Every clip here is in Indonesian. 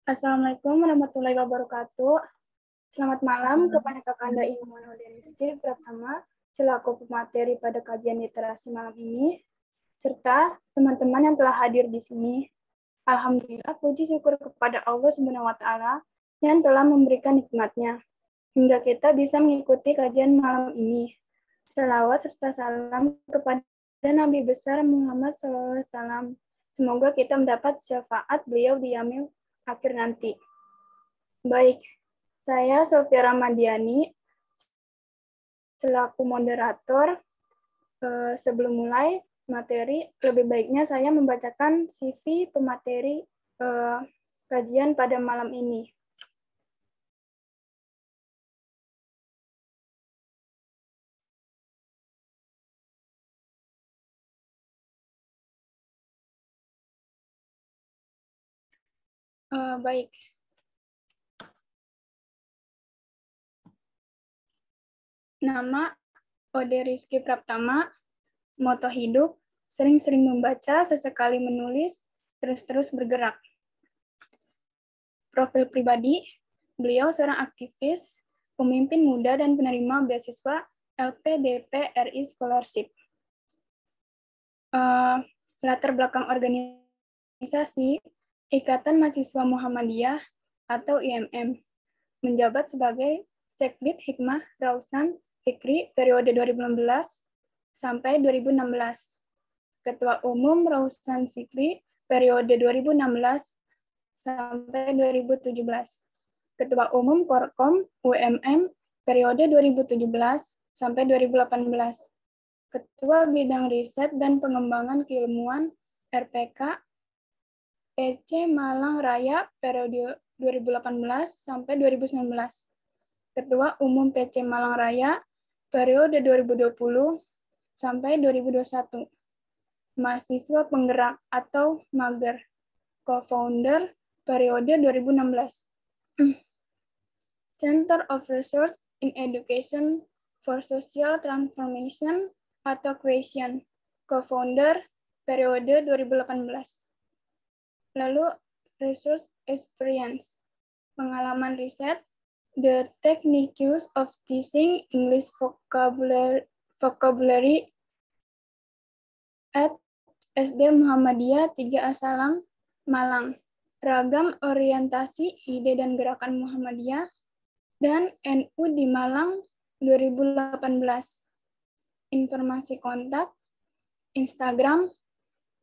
Assalamualaikum warahmatullahi wabarakatuh. Selamat malam kepada Kakanda Ilmuwan Rizky Pratama selaku pemateri pada kajian literasi malam ini, serta teman-teman yang telah hadir di sini. Alhamdulillah, puji syukur kepada Allah Subhanahu wa Ta'ala yang telah memberikan nikmatnya hingga kita bisa mengikuti kajian malam ini. Salawat serta salam kepada Nabi besar Muhammad SAW. Semoga kita mendapat syafaat beliau di yaumil akhir nanti. Baik, saya Sofia Ramadiani selaku moderator. Sebelum mulai materi, lebih baiknya saya membacakan CV pemateri kajian pada malam ini. Baik. Nama Ode Rizky Pratama, moto hidup, sering-sering membaca, sesekali menulis, terus-terus bergerak. Profil pribadi, beliau seorang aktivis, pemimpin muda dan penerima beasiswa LPDP RI Scholarship. Latar belakang organisasi Ikatan Mahasiswa Muhammadiyah atau IMM, menjabat sebagai Sekbid Hikmah Rausan Fikri periode 2016 sampai 2016. Ketua Umum Rausan Fikri periode 2016 sampai 2017. Ketua Umum Korkom UMM periode 2017 sampai 2018. Ketua Bidang Riset dan Pengembangan Keilmuan RPK PC Malang Raya periode 2018 sampai 2019. Ketua Umum PC Malang Raya periode 2020 sampai 2021. Mahasiswa penggerak atau mager. Co-founder periode 2016. Center of Research in Education for Social Transformation atau Creation. Co-founder periode 2018. Lalu research experience, pengalaman riset, the techniques of teaching English vocabulary at SD Muhammadiyah 3A Salam, Malang, ragam orientasi ide dan gerakan Muhammadiyah, dan NU di Malang 2018. Informasi kontak, Instagram,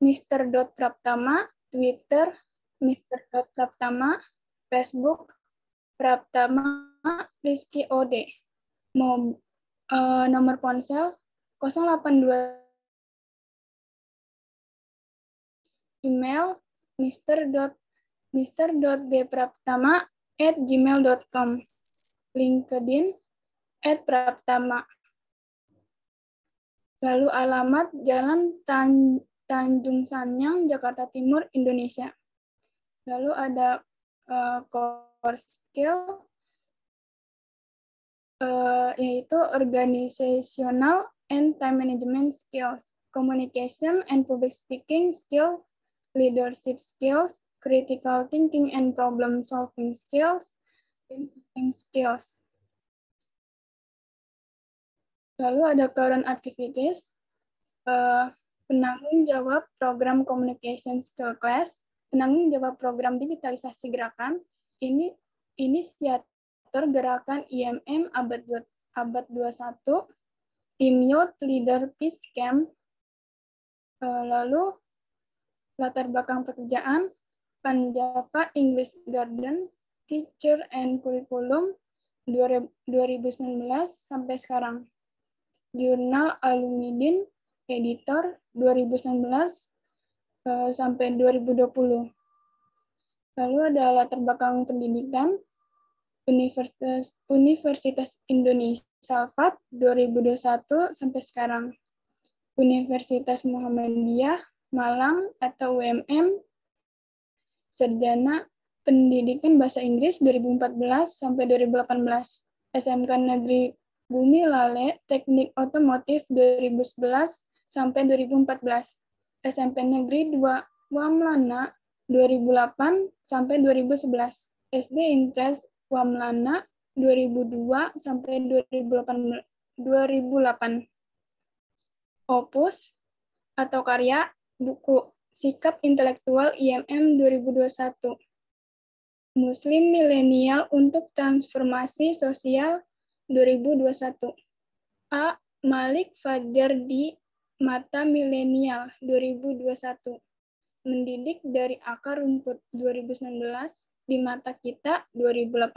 Mr.Praptama, Twitter, Mr.Praptama, Facebook, Praptama Rizky Ode. Nomor ponsel 082. Email mr.dpraptama@gmail.com. LinkedIn @praptama. Lalu alamat Jalan Tanjung Sanyang, Jakarta Timur, Indonesia. Lalu ada core skill, yaitu organizational and time management skills, communication and public speaking skill, leadership skills, critical thinking and problem solving skills, thinking skills. Lalu ada current activities, penanggung jawab program communication skill class, penanggung jawab program digitalisasi gerakan, ini inisiator gerakan IMM abad 21, tim youth leader peace camp. Lalu latar belakang pekerjaan, Panjava English Garden, Teacher and Curriculum 2019 sampai sekarang. Jurnal Alumidin, Editor 2019 sampai 2020. Lalu ada latar belakang pendidikan, Universitas Indonesia Salvat 2021 sampai sekarang. Universitas Muhammadiyah Malang atau UMM, Sarjana Pendidikan Bahasa Inggris 2014 sampai 2018. SMK Negeri Bumi Lale Teknik Otomotif 2011 sampai 2014. SMP Negeri 2 Wamlana 2008 sampai 2011. SD Impres Wamlana 2002 sampai 2008. Opus atau karya buku Sikap Intelektual IMM 2021. Muslim Milenial untuk Transformasi Sosial 2021. A. Malik Fajar di Mata Milenial 2021. Mendidik dari akar rumput 2019, di mata kita 2018,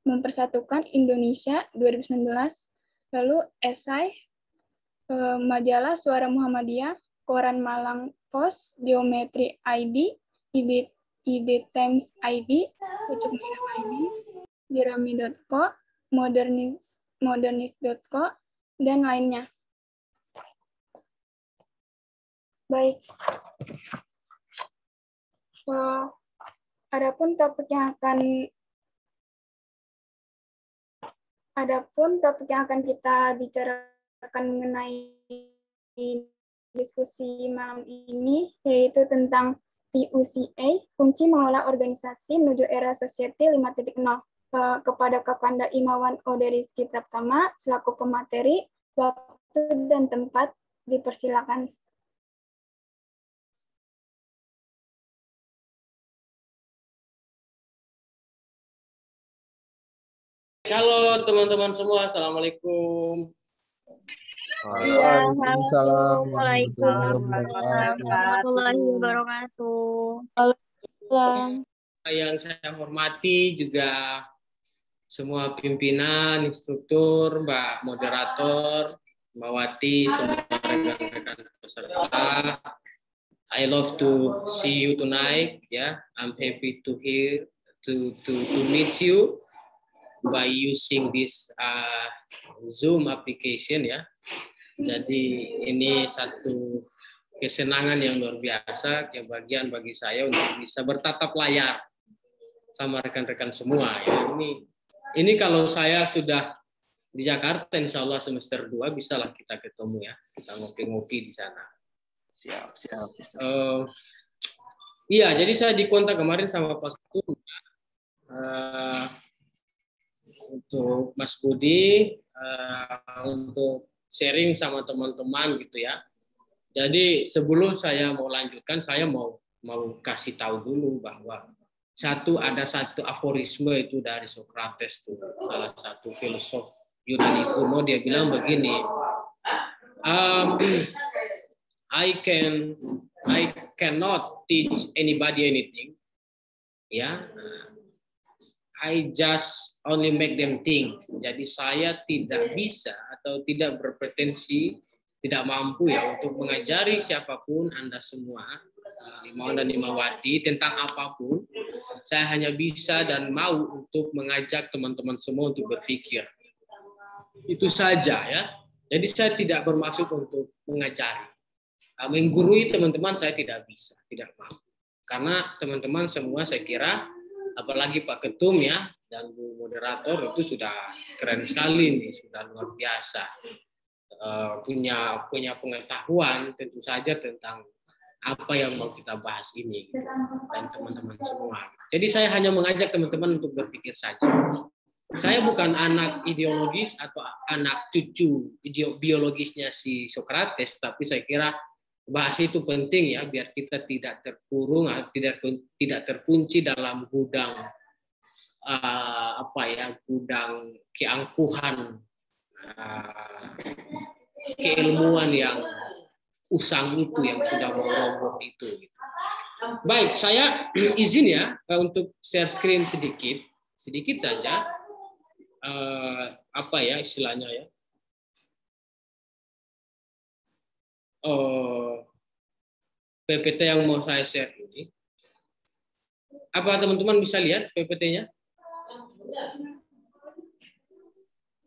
mempersatukan Indonesia 2019, lalu esai majalah Suara Muhammadiyah, Koran Malang Pos, Geometri ID, IB Times ID, Pucuk Merah ID, Jerami.co, Modernis.co, dan lainnya. Baik. Adapun topik yang akan kita bicarakan mengenai diskusi malam ini yaitu tentang PUCA, kunci mengelola organisasi menuju era Society 5.0. Kepada Kakanda Imawan Ode Rizky Pratama selaku pemateri, waktu dan tempat dipersilakan. Halo teman-teman semua, Assalamualaikum. Waalaikumsalam warahmatullahi wabarakatuh. Yang saya hormati juga semua pimpinan, instruktur, Mbak Moderator, Mbak Wati, semua rekan-rekan peserta. I love to see you tonight. I'm happy to meet you by using this Zoom application ya. Jadi ini satu kesenangan yang luar biasa, kebahagiaan bagi saya untuk bisa bertatap layar sama rekan-rekan semua ya. Ini kalau saya sudah di Jakarta, insya Allah semester 2 bisalah kita ketemu ya, kita ngopi-ngopi di sana. Siap. Iya, jadi saya dikontak kemarin sama Pak Ketum untuk Mas Budi untuk sharing sama teman-teman gitu ya. Jadi sebelum saya mau lanjutkan, saya mau kasih tahu dulu bahwa ada satu aforisme itu dari Socrates tuh, salah satu filosof Yunani kuno, dia bilang begini, I cannot teach anybody anything, ya. I just only make them think. Jadi saya tidak bisa atau tidak berpretensi, tidak mampu ya untuk mengajari siapapun Anda semua, Imawan dan Imawati, tentang apapun. Saya hanya bisa dan mau untuk mengajak teman-teman semua untuk berpikir. Itu saja ya. Jadi saya tidak bermaksud untuk mengajari. Menggurui teman-teman saya tidak bisa, tidak mampu. Karena teman-teman semua saya kira, apalagi Pak Ketum ya dan Bu Moderator itu sudah keren sekali nih, sudah luar biasa, punya pengetahuan tentu saja tentang apa yang mau kita bahas ini gitu, dan teman-teman semua. Jadi saya hanya mengajak teman-teman untuk berpikir saja. Saya bukan anak ideologis atau anak cucu biologisnya si Socrates, tapi saya kira bahas itu penting ya, biar kita tidak terkurung, tidak terkunci dalam gudang gudang keangkuhan, keilmuan yang usang itu, yang sudah mau roboh itu. Baik, saya izin ya untuk share screen sedikit saja, istilahnya ya. PPT yang mau saya share ini. Apa teman-teman bisa lihat PPT-nya?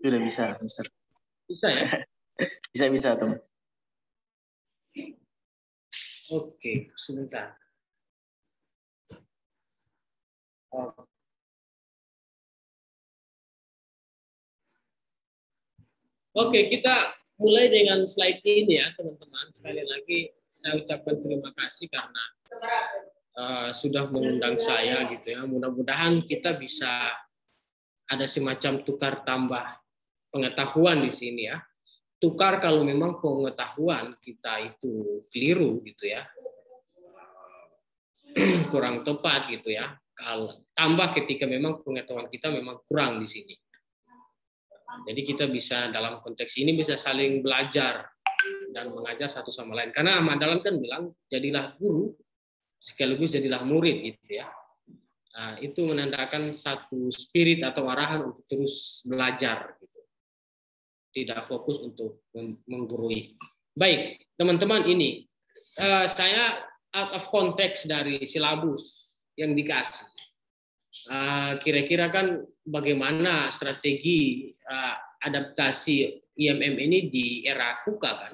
Sudah bisa, Mister. Bisa ya? Bisa, teman. Oke, sebentar. Oke, kita mulai dengan slide ini ya, teman-teman. Sekali lagi saya ucapkan terima kasih karena sudah mengundang saya gitu ya. Mudah-mudahan kita bisa ada semacam tukar tambah pengetahuan di sini ya. Tukar kalau memang pengetahuan kita itu keliru gitu ya. Kurang tepat gitu ya. Kalau tambah ketika memang pengetahuan kita memang kurang di sini. Jadi kita bisa dalam konteks ini bisa saling belajar dan mengajar satu sama lain. Karena Ahmad Dahlan kan bilang jadilah guru sekaligus jadilah murid gitu ya. Nah, itu menandakan satu spirit atau arahan untuk terus belajar gitu. Tidak fokus untuk menggurui. Baik, teman-teman, ini saya out of context dari silabus yang dikasih. Kira-kira kan bagaimana strategi adaptasi IMM ini di era VUCA kan?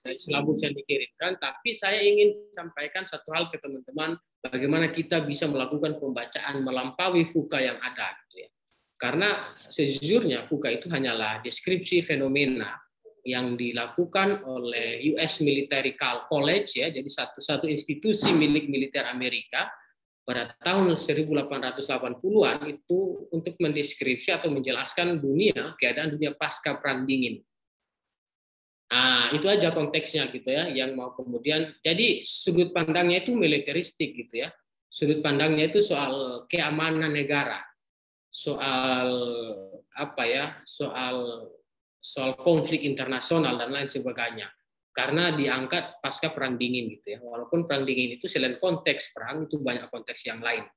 Dari silabus yang dikirimkan, tapi saya ingin sampaikan satu hal ke teman-teman, bagaimana kita bisa melakukan pembacaan melampaui VUCA yang ada. Gitu ya. Karena sejujurnya VUCA itu hanyalah deskripsi fenomena yang dilakukan oleh US Military College ya, jadi satu institusi milik militer Amerika pada tahun 1880-an itu untuk mendeskripsi atau menjelaskan keadaan dunia pasca Perang Dingin. Nah, itu aja konteksnya gitu ya, yang mau kemudian, jadi sudut pandangnya itu militeristik gitu ya, sudut pandangnya itu soal keamanan negara, soal apa ya, soal konflik internasional dan lain sebagainya. Karena diangkat pasca Perang Dingin gitu ya. Walaupun Perang Dingin itu selain konteks perang itu banyak konteks yang lain.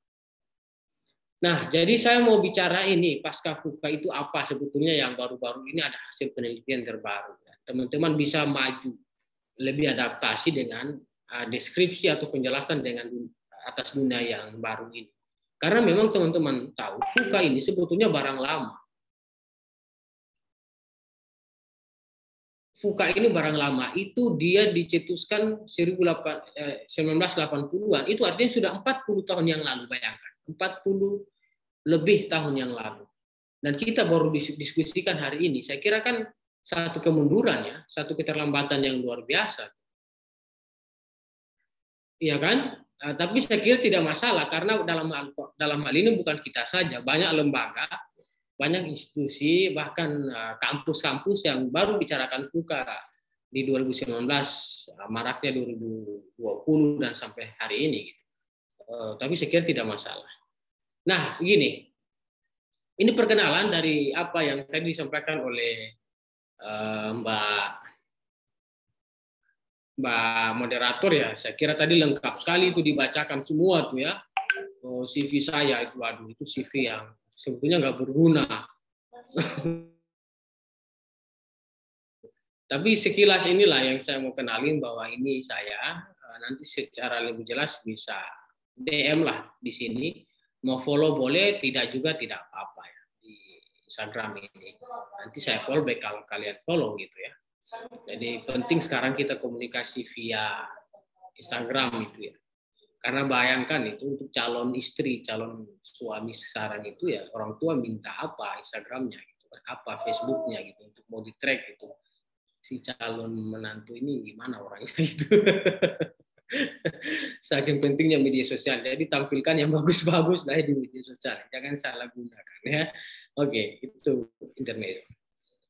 Nah, jadi saya mau bicara ini pasca VUCA itu apa sebetulnya yang baru-baru ini ada hasil penelitian terbaru. Teman-teman bisa maju lebih adaptasi dengan deskripsi atau penjelasan dengan atas dunia yang baru ini. Karena memang teman-teman tahu VUCA ini sebetulnya barang lama. VUCA ini barang lama, itu dia dicetuskan 1980-an, itu artinya sudah 40 tahun yang lalu, bayangkan. 40 lebih tahun yang lalu. Dan kita baru diskusikan hari ini, saya kira kan satu kemunduran ya, satu keterlambatan yang luar biasa. Iya kan? Tapi saya kira tidak masalah, karena dalam hal ini bukan kita saja, banyak lembaga, banyak institusi, bahkan kampus-kampus yang baru bicarakan VUCA di 2019, maraknya 2020 dan sampai hari ini. Tapi saya kira tidak masalah. Nah, begini, ini perkenalan dari apa yang tadi disampaikan oleh Mbak moderator ya. Saya kira tadi lengkap sekali itu dibacakan semua tuh ya. CV saya itu, waduh, itu CV yang sebetulnya nggak berguna. Tapi sekilas inilah yang saya mau kenalin bahwa ini saya. Nanti secara lebih jelas bisa DM lah di sini. Mau follow boleh, tidak juga tidak apa-apa ya di Instagram ini. Nanti saya follow back kalau kalian follow gitu ya. Jadi penting sekarang kita komunikasi via Instagram itu ya. Karena bayangkan itu untuk calon istri, calon suami sekarang itu ya orang tua minta apa Instagramnya gitu, apa Facebooknya gitu untuk mau di track gitu. Si calon menantu ini gimana orangnya gitu. Saking pentingnya media sosial. Jadi tampilkan yang bagus-bagus lah di media sosial. Jangan salah gunakan ya. Oke, itu intermezzo.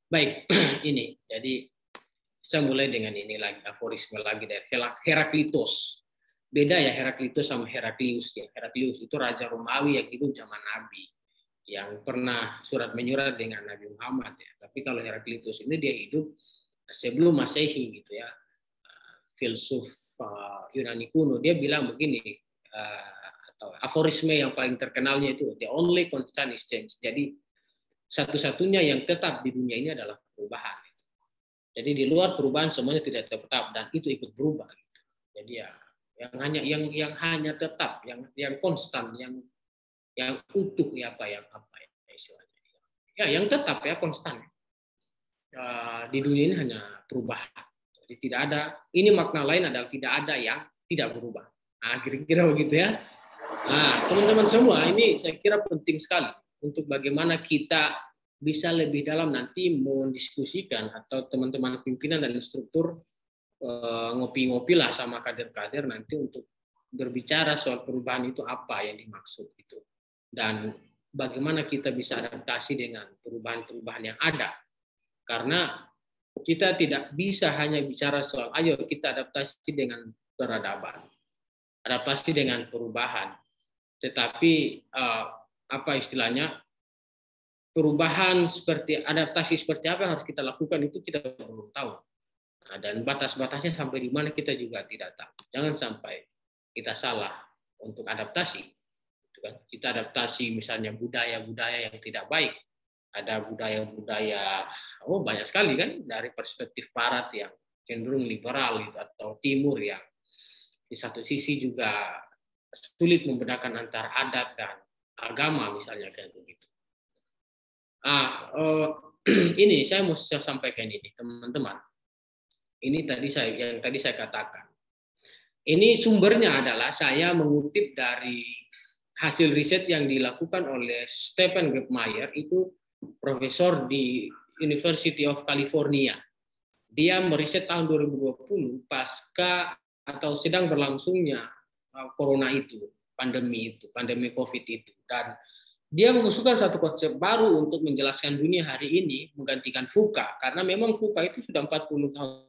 Baik, ini. Jadi saya mulai dengan ini lagi, aforisme lagi dari Heraklitos. Beda ya Heraklitos sama Heraklius ya. Heraklius itu raja Romawi yang hidup zaman Nabi, yang pernah surat menyurat dengan Nabi Muhammad ya. Tapi kalau Heraklitus ini dia hidup sebelum Masehi gitu ya. Filsuf Yunani kuno, dia bilang begini, atau aforisme yang paling terkenalnya itu the only constant is change. Jadi satu-satunya yang tetap di dunia ini adalah perubahan. Jadi di luar perubahan semuanya tidak tetap dan itu ikut berubah. Jadi ya yang hanya tetap, yang konstan, yang utuh ya apa ya istilahnya. Ya yang tetap ya konstan. Di dunia ini hanya perubahan. Jadi tidak ada, ini makna lain adalah tidak ada yang tidak berubah. Nah, kira-kira begitu ya. Nah, teman-teman semua, ini saya kira penting sekali untuk bagaimana kita bisa lebih dalam nanti mendiskusikan atau teman-teman pimpinan dan instruktur ngopi-ngopi lah sama kader-kader nanti untuk berbicara soal perubahan itu apa yang dimaksud itu, dan bagaimana kita bisa adaptasi dengan perubahan-perubahan yang ada. Karena kita tidak bisa hanya bicara soal ayo kita adaptasi dengan peradaban, adaptasi dengan perubahan, tetapi apa istilahnya, perubahan seperti adaptasi seperti apa yang harus kita lakukan itu kita belum tahu. Nah, dan batas-batasnya sampai di mana kita juga tidak tahu. Jangan sampai kita salah untuk adaptasi. Kita adaptasi misalnya budaya-budaya yang tidak baik. Ada budaya-budaya, banyak sekali kan, dari perspektif barat yang cenderung liberal gitu, atau timur yang di satu sisi juga sulit membedakan antara adat dan agama misalnya kayak begitu. Ini saya mau sampaikan ini teman-teman. Ini tadi saya katakan. Ini sumbernya adalah saya mengutip dari hasil riset yang dilakukan oleh Stephen Gebmeier, itu profesor di University of California. Dia meriset tahun 2020 pasca atau sedang berlangsungnya corona itu, pandemi COVID itu, dan dia mengusulkan satu konsep baru untuk menjelaskan dunia hari ini, menggantikan VUCA, karena memang VUCA itu sudah 40 tahun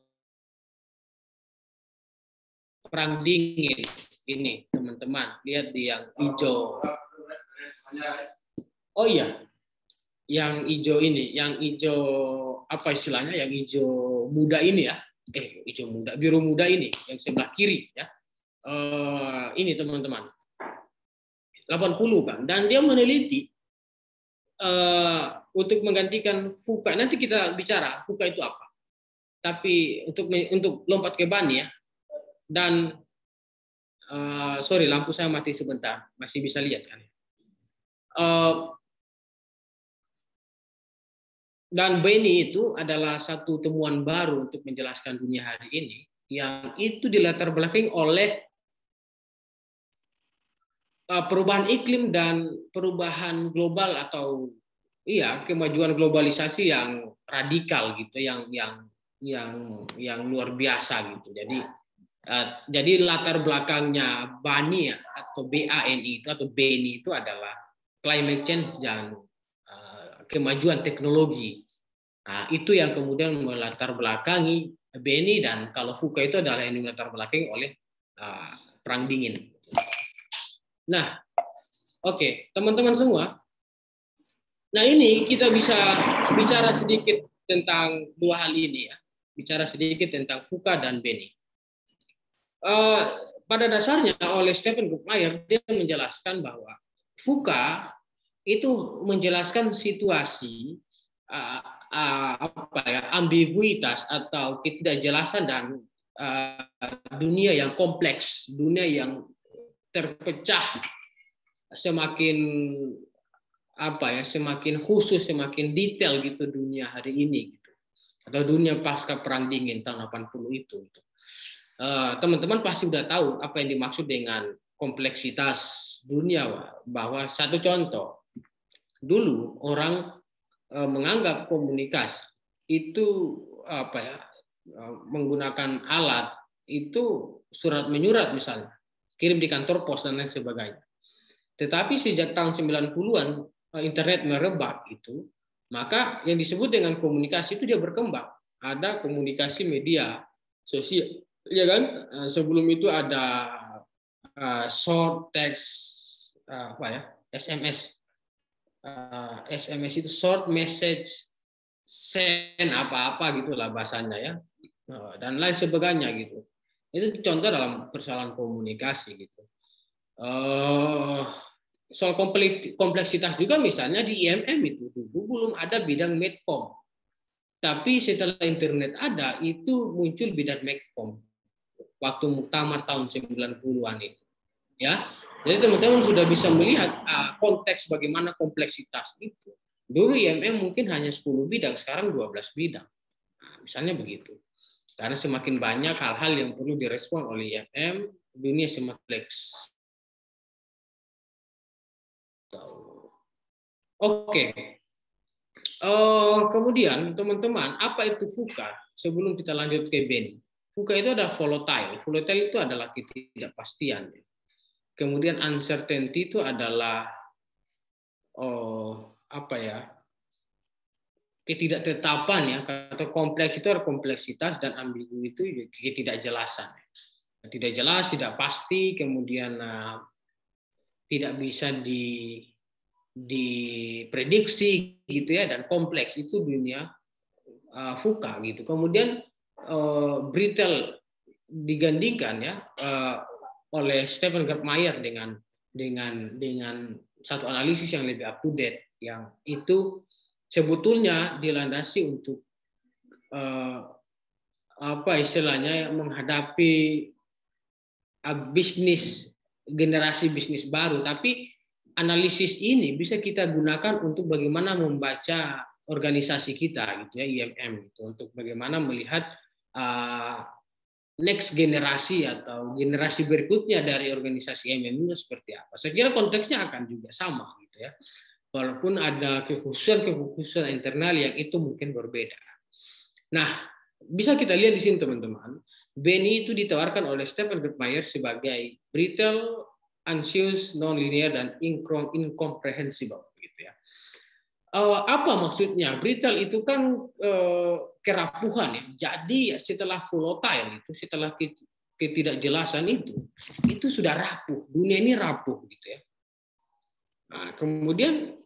perang dingin. Ini teman-teman, lihat di yang hijau. Oh iya, yang hijau ini, yang hijau apa istilahnya, yang hijau muda ini ya, hijau muda, biru muda ini, yang sebelah kiri ya. Ini teman-teman, 80 kan, dan dia meneliti untuk menggantikan VUCA. Nanti kita bicara VUCA itu apa. Tapi untuk lompat ke Bani ya, dan sorry, lampu saya mati sebentar, masih bisa lihat kan? Dan Beni itu adalah satu temuan baru untuk menjelaskan dunia hari ini, yang itu dilatar belakangi oleh perubahan iklim dan perubahan global, atau kemajuan globalisasi yang radikal gitu, yang luar biasa gitu. Jadi latar belakangnya BANI atau BANI itu, atau BENI itu adalah climate change dan kemajuan teknologi. Nah, itu yang kemudian melatar belakangi BENI, dan kalau VUCA itu adalah yang melatar belakangi oleh perang dingin. Nah, oke, teman-teman semua. Nah, ini kita bisa bicara sedikit tentang dua hal ini ya. Bicara sedikit tentang VUCA dan BENI. Pada dasarnya oleh Stephen Gebmeier, dia menjelaskan bahwa VUCA itu menjelaskan situasi ambiguitas atau ketidakjelasan dan dunia yang kompleks, dunia yang terpecah, semakin semakin khusus, semakin detail gitu dunia hari ini gitu. Atau dunia pasca perang dingin tahun 80 itu. Teman-teman pasti sudah tahu apa yang dimaksud dengan kompleksitas dunia, bahwa satu contoh, dulu orang menganggap komunikasi itu menggunakan alat itu surat menyurat misalnya, kirim di kantor pos dan lain sebagainya. Tetapi sejak tahun 90-an internet merebak itu, maka yang disebut dengan komunikasi itu dia berkembang. Ada komunikasi media sosial, ya kan? Sebelum itu ada short text, SMS. SMS itu short message send apa-apa gitulah bahasanya ya, dan lain sebagainya gitu. Itu contoh dalam persoalan komunikasi gitu. Soal kompleksitas juga misalnya di IMM itu dulu belum ada bidang medcom, tapi setelah internet ada itu muncul bidang medcom waktu muktamar tahun 90-an itu ya. Jadi teman-teman sudah bisa melihat konteks bagaimana kompleksitas itu. Dulu IMM mungkin hanya 10 bidang, sekarang 12 bidang. Nah, misalnya begitu. Karena semakin banyak hal-hal yang perlu direspon oleh IMM, dunia semakin kompleks. Oke. Kemudian teman-teman, apa itu VUCA? Sebelum kita lanjut ke BENI. VUCA itu adalah volatile. Volatile itu adalah ketidakpastian. Kemudian uncertainty itu adalah ketidaktetapan ya, atau kompleks itu ada kompleksitas dan ambigu itu ketidakjelasan. Tidak jelas, tidak pasti, kemudian tidak bisa diprediksi gitu ya, dan kompleks itu dunia VUCA gitu. Kemudian brittle digantikan ya oleh Stephen Gertmeier dengan satu analisis yang lebih up to date, yang itu sebetulnya dilandasi untuk menghadapi generasi bisnis baru. Tapi analisis ini bisa kita gunakan untuk bagaimana membaca organisasi kita gitu ya, IMM gitu, untuk bagaimana melihat next generasi atau generasi berikutnya dari organisasi IMM itu seperti apa. Saya kira konteksnya akan juga sama gitu ya, walaupun ada kekhususan internal yang itu mungkin berbeda. Nah, bisa kita lihat di sini teman-teman, BNI itu ditawarkan oleh Stephen Gertmeier sebagai brittle, anxious, non-linear, dan incomprehensible gitu ya. Apa maksudnya? Brittle itu kan kerapuhan ya. Jadi setelah volatile itu, setelah ketidakjelasan itu sudah rapuh. Dunia ini rapuh gitu ya. Nah, kemudian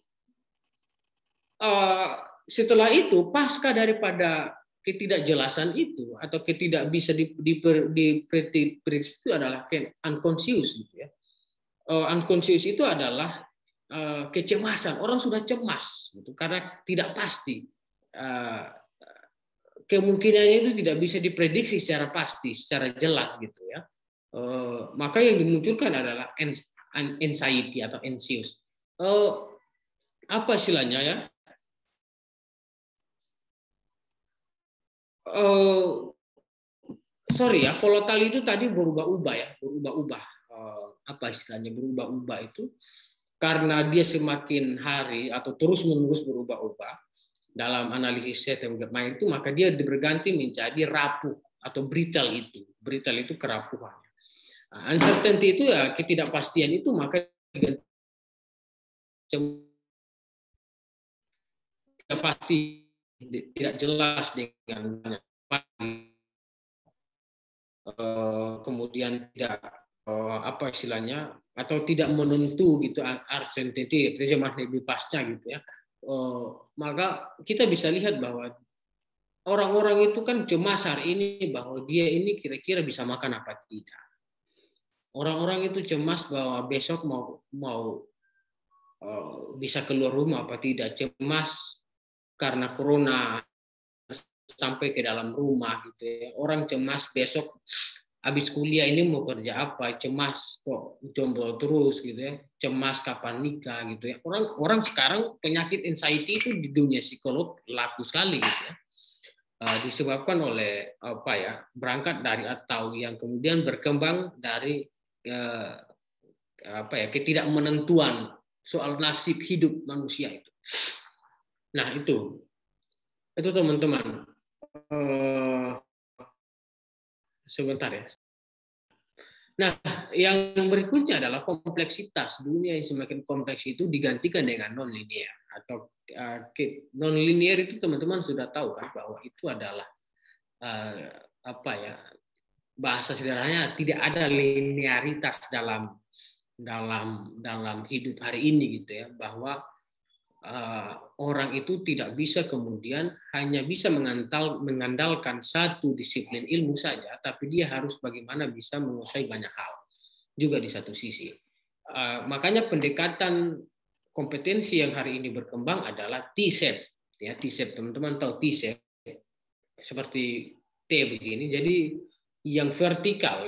setelah itu pasca daripada ketidakjelasan itu atau tidak bisa diprediksi itu adalah unconscious gitu ya. Unconscious itu adalah kecemasan. Orang sudah cemas gitu karena tidak pasti. Kemungkinannya itu tidak bisa diprediksi secara pasti, secara jelas gitu ya. Maka yang dimunculkan adalah anxiety atau anxious. Apa istilahnya ya? Volatile itu tadi berubah-ubah ya, berubah-ubah. Apa istilahnya berubah-ubah itu? Karena dia semakin hari atau terus-menerus berubah-ubah dalam analisis Stephen Gertmeier itu, maka dia berganti menjadi rapuh atau brittle itu. Brittle itu kerapuhan. Uncertainty itu ya ketidakpastian itu, maka tidak pasti, tidak jelas dengan kemudian tidak apa istilahnya atau tidak menentu gitu, uncertainty terjemah lebih pasca gitu ya. Maka kita bisa lihat bahwa orang-orang itu kan cemas hari ini bahwa dia ini kira-kira bisa makan apa tidak. Orang-orang itu cemas bahwa besok mau bisa keluar rumah apa tidak, cemas karena corona sampai ke dalam rumah gitu ya. Orang cemas besok habis kuliah ini mau kerja apa, cemas kok jomblo terus gitu ya, cemas kapan nikah gitu ya. Orang sekarang penyakit anxiety itu di dunia psikolog laku sekali gitu ya. Disebabkan oleh berangkat dari atau yang kemudian berkembang dari ketidakmenentuan soal nasib hidup manusia itu. Nah itu teman-teman. Sebentar ya. Nah, yang berikutnya adalah kompleksitas. Dunia yang semakin kompleks itu digantikan dengan non-linear atau non-linear itu teman-teman sudah tahu kan bahwa itu adalah bahasa sederhananya tidak ada linearitas dalam hidup hari ini gitu ya, bahwa orang itu tidak bisa kemudian hanya bisa mengandalkan satu disiplin ilmu saja, tapi dia harus bagaimana bisa menguasai banyak hal juga di satu sisi. Makanya pendekatan kompetensi yang hari ini berkembang adalah T-shape. Ya, T-shape teman-teman tahu T-shape seperti T begini. Jadi yang vertikal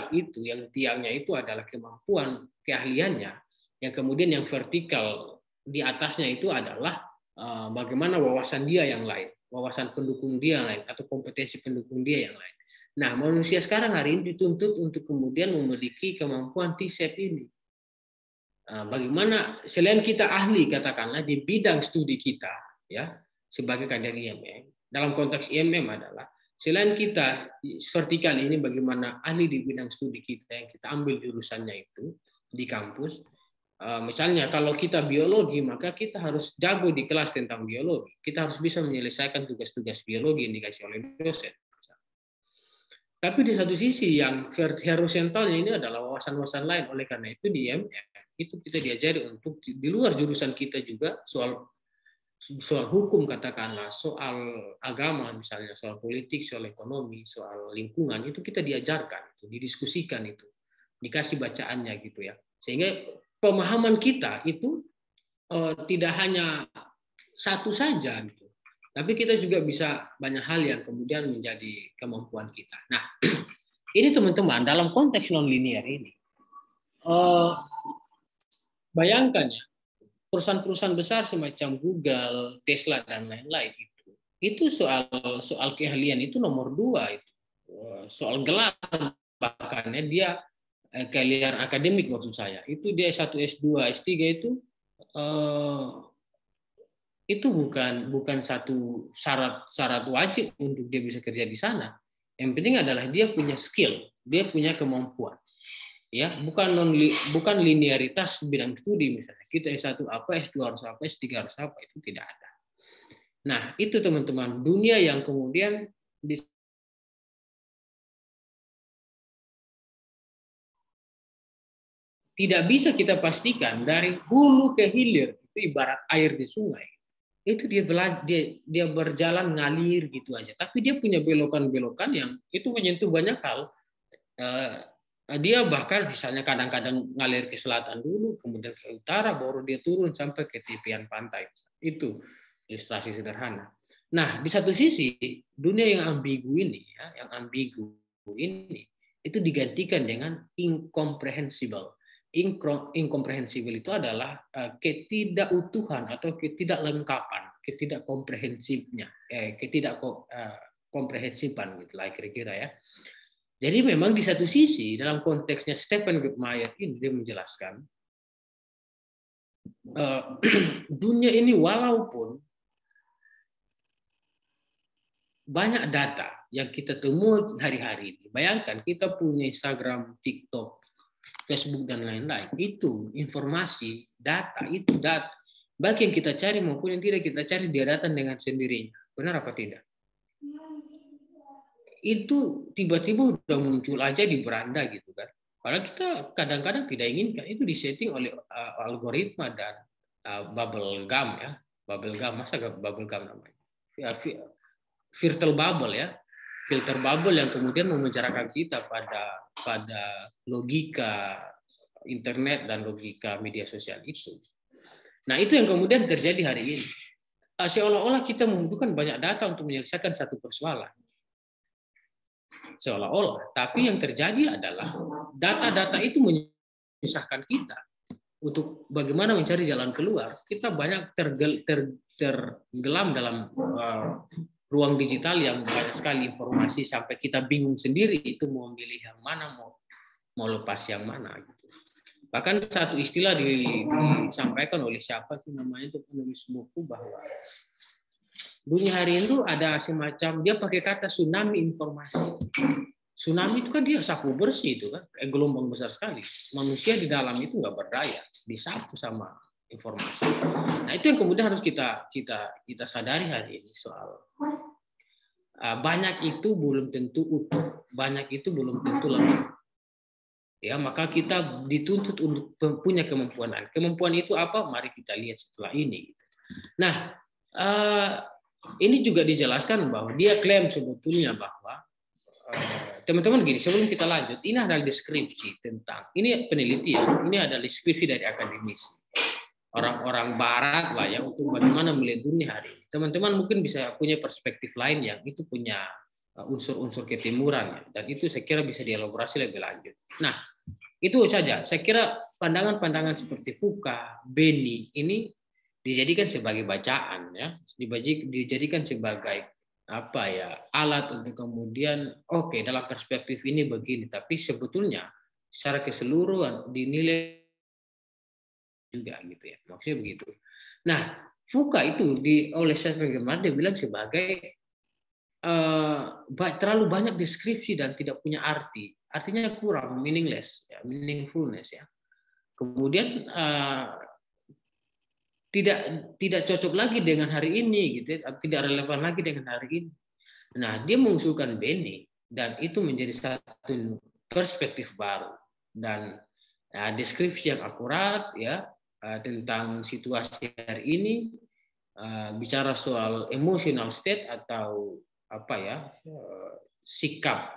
itu, yang tiangnya itu adalah kemampuan keahliannya, yang kemudian yang vertikal di atasnya itu adalah bagaimana wawasan dia yang lain, wawasan pendukung dia yang lain, atau kompetensi pendukung dia yang lain. Nah, manusia sekarang hari ini dituntut untuk kemudian memiliki kemampuan T-shape ini. Bagaimana selain kita ahli katakanlah di bidang studi kita, ya sebagai kader IMM, dalam konteks IMM adalah Selain kita vertikal ini, bagaimana ahli di bidang studi kita yang kita ambil jurusannya itu di kampus. Misalnya kalau kita biologi, maka kita harus jago di kelas tentang biologi. Kita harus bisa menyelesaikan tugas-tugas biologi yang dikasih oleh dosen. Tapi di satu sisi yang horizontalnya ini adalah wawasan-wawasan lain. Oleh karena itu di IMF itu kita diajari untuk di luar jurusan kita juga soal hukum, katakanlah soal agama, misalnya soal politik, soal ekonomi, soal lingkungan, itu kita diajarkan, didiskusikan, itu dikasih bacaannya gitu ya, sehingga pemahaman kita itu tidak hanya satu saja gitu, tapi kita juga bisa banyak hal yang kemudian menjadi kemampuan kita. Nah, ini teman-teman dalam konteks non-linear ini, bayangkan ya, perusahaan-perusahaan besar semacam Google, Tesla dan lain-lain itu soal keahlian itu nomor 2 itu, soal gelar bahkan ya, dia keahlian akademik maksud saya, itu dia S1, S2, S3 itu bukan satu syarat wajib untuk dia bisa kerja di sana. Yang penting adalah dia punya skill, dia punya kemampuan. Ya, bukan linearitas bidang studi misalnya. Kita S1 apa, S2 harus apa, S3 harus apa, itu tidak ada. Nah, itu teman-teman, dunia yang kemudian tidak bisa kita pastikan dari hulu ke hilir, itu ibarat air di sungai. Itu dia berjalan ngalir gitu aja, tapi dia punya belokan-belokan yang itu menyentuh banyak hal. Dia bahkan misalnya kadang-kadang ngalir ke selatan dulu, kemudian ke utara, baru dia turun sampai ke tepian pantai. Itu ilustrasi sederhana. Nah, di satu sisi dunia yang ambigu ini, itu digantikan dengan incomprehensible. Incomprehensible itu adalah ketidakutuhan atau ketidaklengkapan, ketidakkomprehensifan gitulah kira-kira ya. Jadi memang di satu sisi dalam konteksnya Stephen Goodmeyer ini dia menjelaskan dunia ini walaupun banyak data yang kita temui hari-hari ini, bayangkan kita punya Instagram, TikTok, Facebook dan lain-lain, itu informasi, data, baik yang kita cari maupun yang tidak kita cari dia datang dengan sendirinya. Benar apa tidak? Itu tiba-tiba udah muncul aja di beranda gitu kan. Padahal kita kadang-kadang tidak inginkan, itu disetting oleh algoritma dan bubble gum ya. Bubble gum, masa bubble gum namanya? Ya, virtual bubble ya. Filter bubble yang kemudian memenjarakan kita pada logika internet dan logika media sosial itu. Nah, itu yang kemudian terjadi hari ini. Seolah-olah kita membutuhkan banyak data untuk menyelesaikan satu persoalan. Seolah-olah, tapi yang terjadi adalah data-data itu menyusahkan kita untuk bagaimana mencari jalan keluar. Kita banyak tergelam dalam ruang digital yang banyak sekali informasi sampai kita bingung sendiri itu mau memilih yang mana, mau lepas yang mana gitu. Bahkan satu istilah disampaikan oleh siapa sih namanya itu penulis buku, bahwa dunia hari itu ada semacam, dia pakai kata tsunami informasi. Tsunami itu kan dia sapu bersih itu kan, gelombang besar sekali. Manusia di dalam itu nggak berdaya, disapu sama informasi. Nah, itu yang kemudian harus kita sadari hari ini, soal banyak itu belum tentu utuh, banyak itu belum tentu lengkap. Ya, maka kita dituntut untuk punya kemampuan. Kemampuan itu apa? Mari kita lihat setelah ini. Nah, ini juga dijelaskan bahwa dia klaim sebetulnya bahwa teman-teman gini, sebelum kita lanjut, ini adalah deskripsi tentang, ini penelitian, ini adalah deskripsi dari akademisi. Orang-orang barat lah ya, untuk bagaimana melihat dunia hari ini. Teman-teman mungkin bisa punya perspektif lain yang itu punya unsur-unsur ketimuran ya, dan itu saya kira bisa dielaborasi lebih lanjut. Nah, itu saja. Saya kira pandangan-pandangan seperti Foucault, Benny ini dijadikan sebagai bacaan ya, dijadikan sebagai apa ya, alat untuk kemudian oke, dalam perspektif ini begini, tapi sebetulnya secara keseluruhan dinilai juga gitu ya, maksudnya begitu. Nah, Foucault itu oleh Stephen Goodmeyer dia bilang sebagai terlalu banyak deskripsi dan tidak punya arti. Artinya kurang, meaningless, ya, meaningfulness ya. Kemudian tidak cocok lagi dengan hari ini, gitu, tidak relevan lagi dengan hari ini. Nah, dia mengusulkan Benny dan itu menjadi satu perspektif baru dan deskripsi yang akurat ya tentang situasi hari ini, bicara soal emotional state atau apa ya sikap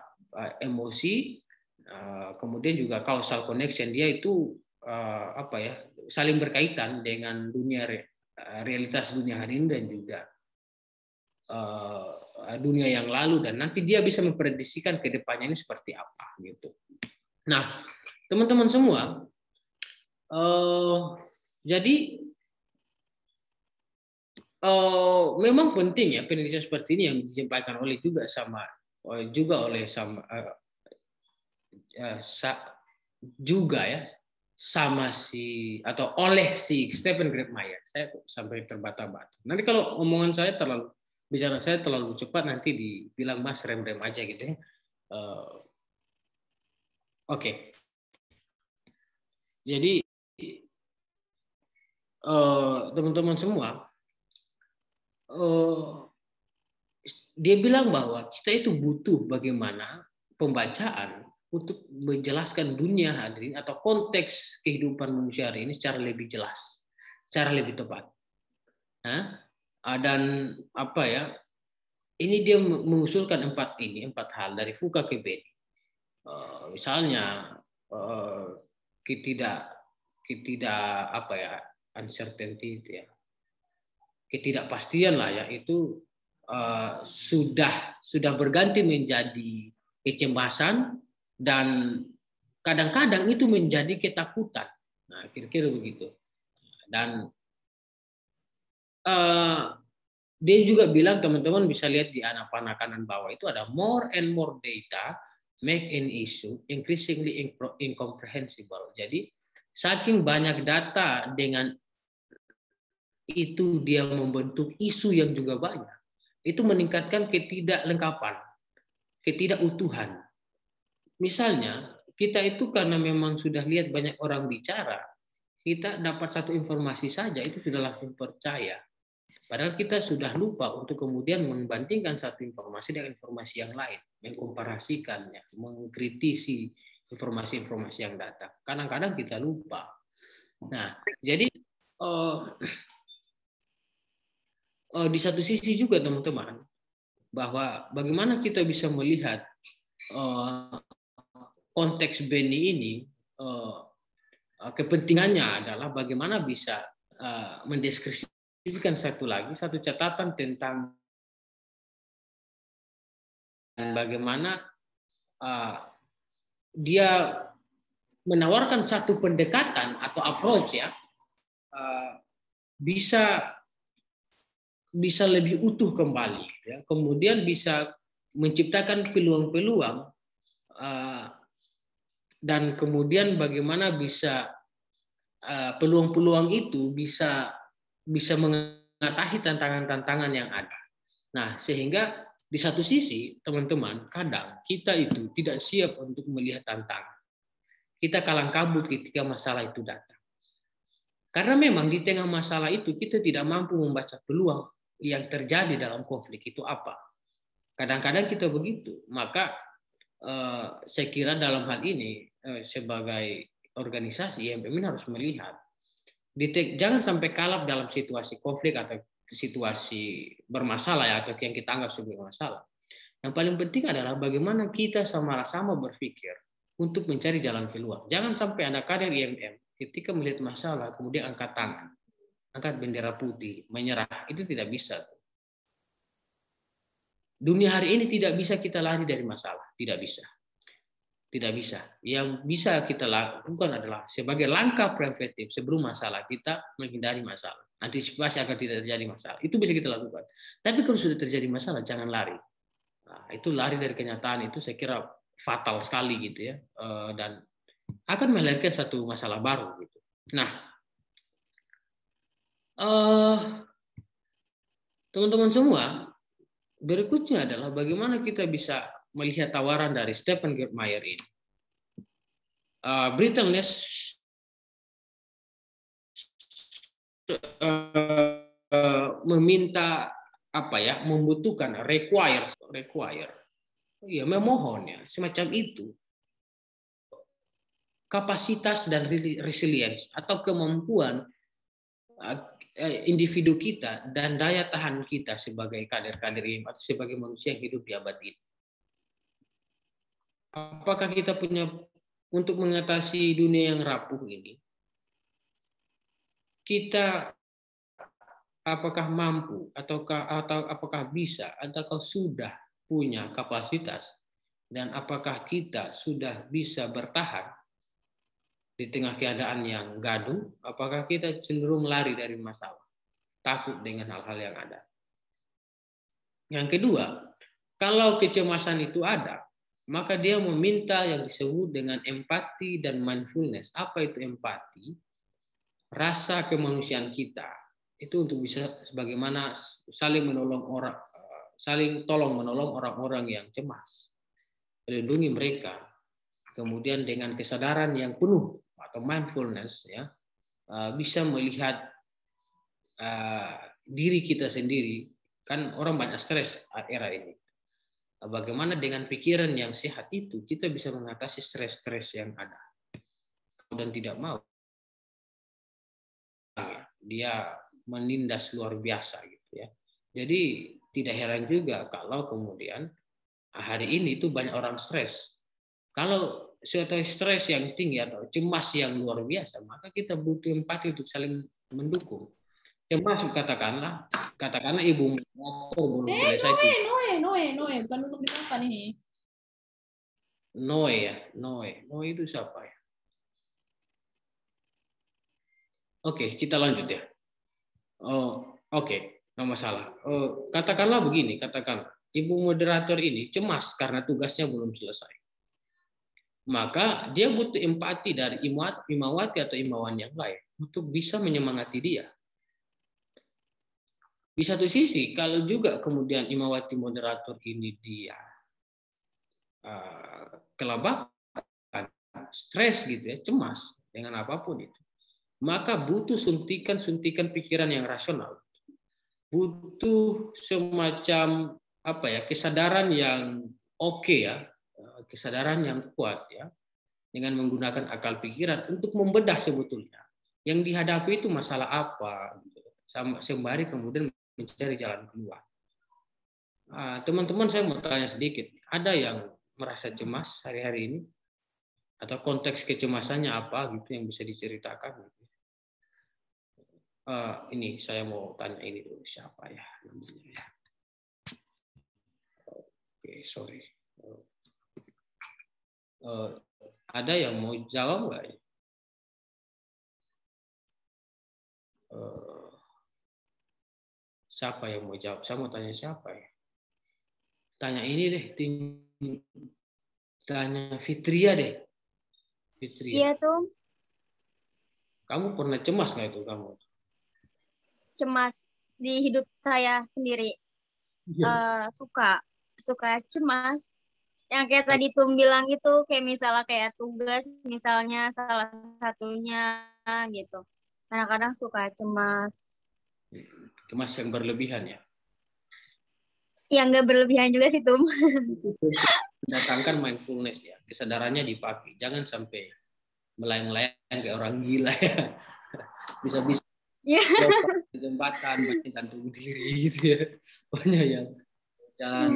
emosi, kemudian juga causal connection, dia itu apa ya saling berkaitan dengan dunia realitas dunia hari ini dan juga dunia yang lalu, dan nanti dia bisa memprediksikan ke depannya ini seperti apa gitu. Nah, teman-teman semua, jadi memang penting ya penelitian seperti ini yang disampaikan oleh oleh si Stephen Grabmaier. Saya sampai terbata-bata. Nanti kalau omongan saya bicara saya terlalu cepat, nanti dibilang Mas rem-rem aja gitu ya. Oke. Jadi teman-teman semua, dia bilang bahwa kita itu butuh bagaimana pembacaan untuk menjelaskan dunia hari ini atau konteks kehidupan manusia hari ini secara lebih jelas, secara lebih tepat. Dan apa ya? Ini dia mengusulkan empat hal dari Foucault ke Benny. Misalnya apa ya, uncertainty itu ya, ketidakpastian lah ya, itu sudah berganti menjadi kecemasan dan kadang-kadang itu menjadi ketakutan. Nah, kira-kira begitu. Dan dia juga bilang, teman-teman bisa lihat di panah kanan bawah itu ada more and more data make an issue increasingly incomprehensible. Jadi saking banyak data, dengan itu dia membentuk isu yang juga banyak. Itu meningkatkan ketidaklengkapan, ketidakutuhan. Misalnya, kita itu karena memang sudah lihat banyak orang bicara, kita dapat satu informasi saja itu sudah langsung percaya. Padahal kita sudah lupa untuk kemudian membandingkan satu informasi dengan informasi yang lain, mengkomparasikannya, mengkritisi informasi-informasi yang datang. Kadang-kadang kita lupa. Nah, jadi di satu sisi juga teman-teman, bahwa bagaimana kita bisa melihat konteks Benny ini, kepentingannya adalah bagaimana bisa mendeskripsikan satu catatan tentang bagaimana dia menawarkan satu pendekatan atau approach ya, bisa lebih utuh kembali ya. Kemudian bisa menciptakan peluang-peluang dan kemudian bagaimana bisa peluang-peluang itu bisa mengatasi tantangan-tantangan yang ada. Nah, sehingga di satu sisi teman-teman, kadang kita itu tidak siap untuk melihat tantangan. Kita kalang kabut ketika masalah itu datang. Karena memang di tengah masalah itu kita tidak mampu membaca peluang yang terjadi dalam konflik itu apa. Kadang-kadang kita begitu. Maka saya kira dalam hal ini sebagai organisasi IMPM harus melihat, jangan sampai kalap dalam situasi konflik atau situasi bermasalah ya, atau yang kita anggap sebagai masalah. Yang paling penting adalah bagaimana kita sama-sama berpikir untuk mencari jalan keluar. Jangan sampai ada kader IMM ketika melihat masalah kemudian angkat tangan, angkat bendera putih, menyerah. Itu tidak bisa. Dunia hari ini tidak bisa kita lari dari masalah, tidak bisa. Tidak bisa. Yang bisa kita lakukan adalah sebagai langkah preventif sebelum masalah, kita menghindari masalah. Antisipasi agar tidak terjadi masalah. Itu bisa kita lakukan. Tapi kalau sudah terjadi masalah, jangan lari. Nah, itu lari dari kenyataan, itu saya kira fatal sekali gitu ya. Dan akan melahirkan satu masalah baru gitu. Nah, teman-teman semua, Berikutnya adalah bagaimana kita bisa melihat tawaran dari Stephen Gertmayer ini. Brittleness meminta apa ya, membutuhkan, require, ya memohon ya, semacam itu. Kapasitas dan resilience atau kemampuan individu kita dan daya tahan kita sebagai kader-kader ini atau sebagai manusia yang hidup di abad ini. Apakah kita punya untuk mengatasi dunia yang rapuh ini? Kita apakah mampu atau apakah bisa atau sudah punya kapasitas, dan apakah kita sudah bisa bertahan di tengah keadaan yang gaduh? Apakah kita cenderung lari dari masalah, takut dengan hal-hal yang ada? Yang kedua, kalau kecemasan itu ada, maka dia meminta yang disebut dengan empati dan mindfulness. Apa itu empati? Rasa kemanusiaan kita itu untuk bisa sebagaimana saling tolong menolong orang-orang yang cemas, melindungi mereka. Kemudian dengan kesadaran yang penuh atau mindfulness ya, bisa melihat diri kita sendiri. Kan orang banyak stres era ini. Bagaimana dengan pikiran yang sehat itu kita bisa mengatasi stres-stres yang ada. Dan tidak mau dia menindas luar biasa gitu ya. Jadi tidak heran juga kalau kemudian hari ini itu banyak orang stres. Kalau suatu stres yang tinggi atau cemas yang luar biasa, maka kita butuh empati untuk saling mendukung. Cemas katakanlah ibu belum selesai. Noe, bukan untuk dimakan ini. Noe itu siapa ya? Oke, kita lanjut ya. Oke, nggak masalah. Katakanlah begini, ibu moderator ini cemas karena tugasnya belum selesai. Maka dia butuh empati dari imawati atau imawan yang lain untuk bisa menyemangati dia. Di satu sisi, kalau juga kemudian imawati moderator ini dia kelabakan, stres gitu ya, cemas dengan apapun itu, maka butuh suntikan pikiran yang rasional, butuh semacam apa ya, kesadaran yang oke ya, kesadaran yang kuat ya, dengan menggunakan akal pikiran untuk membedah sebetulnya yang dihadapi itu masalah apa, sembari kemudian mencari jalan keluar. Teman-teman, saya mau tanya sedikit, ada yang merasa cemas hari-hari ini? Atau konteks kecemasannya apa gitu yang bisa diceritakan? Ini saya mau tanya ini dulu, siapa ya namanya? Oke, sorry. Ada yang mau jawab nggak? Siapa yang mau jawab? Saya mau tanya siapa ya? Tanya ini deh, tanya Fitria deh. Fitria. Iya tuh. Kamu pernah cemas nggak itu kamu? Cemas di hidup saya sendiri. Suka cemas. Yang kayak tadi Tum bilang itu, kayak misalnya kayak tugas, misalnya salah satunya gitu. Kadang-kadang suka cemas. Cemas yang berlebihan ya? Yang nggak berlebihan juga sih, Tum. Mendatangkan mindfulness ya, kesadarannya dipakai. Jangan sampai melayang-layang kayak orang gila ya. Bisa-bisa di jembatan, banyak gantung diri gitu ya. Banyak yang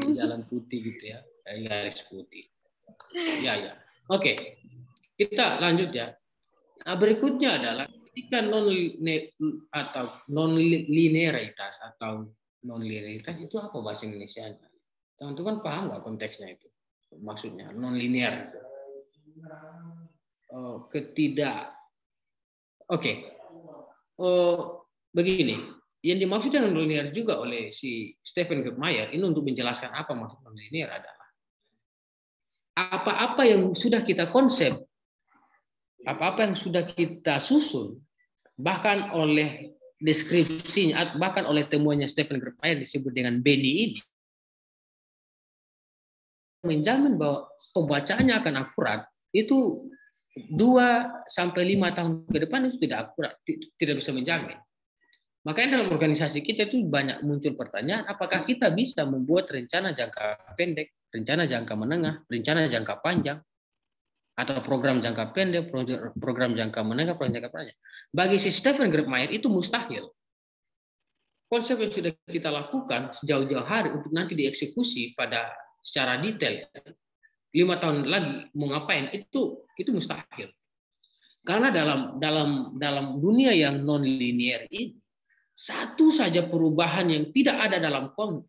jalan putih gitu ya, garis putih. Ya. Oke, kita lanjut ya. Nah, berikutnya adalah ketika non-linearitas itu apa bahasa Indonesia? Teman-teman paham nggak konteksnya itu? Maksudnya non-linear. Begini, yang dimaksud dengan non-linear juga oleh si Stephen Gertmayer ini untuk menjelaskan apa maksud non-linear adalah apa-apa yang sudah kita konsep, apa-apa yang sudah kita susun, bahkan oleh deskripsinya, bahkan oleh temuannya Stephen Gertmayer disebut dengan Benny ini, menjamin bahwa pembacaannya akan akurat, itu 2 sampai 5 tahun ke depan itu tidak akurat, tidak bisa menjamin. Makanya dalam organisasi kita itu banyak muncul pertanyaan, apakah kita bisa membuat rencana jangka pendek, rencana jangka menengah, rencana jangka panjang, atau program jangka pendek, program jangka menengah, program jangka panjang. Bagi si Stephen Grabmaier itu mustahil. Konsep yang sudah kita lakukan sejauh-jauh hari untuk nanti dieksekusi pada secara detail 5 tahun lagi mau ngapain, itu mustahil. Karena dalam dunia yang non linear ini, satu saja perubahan yang tidak ada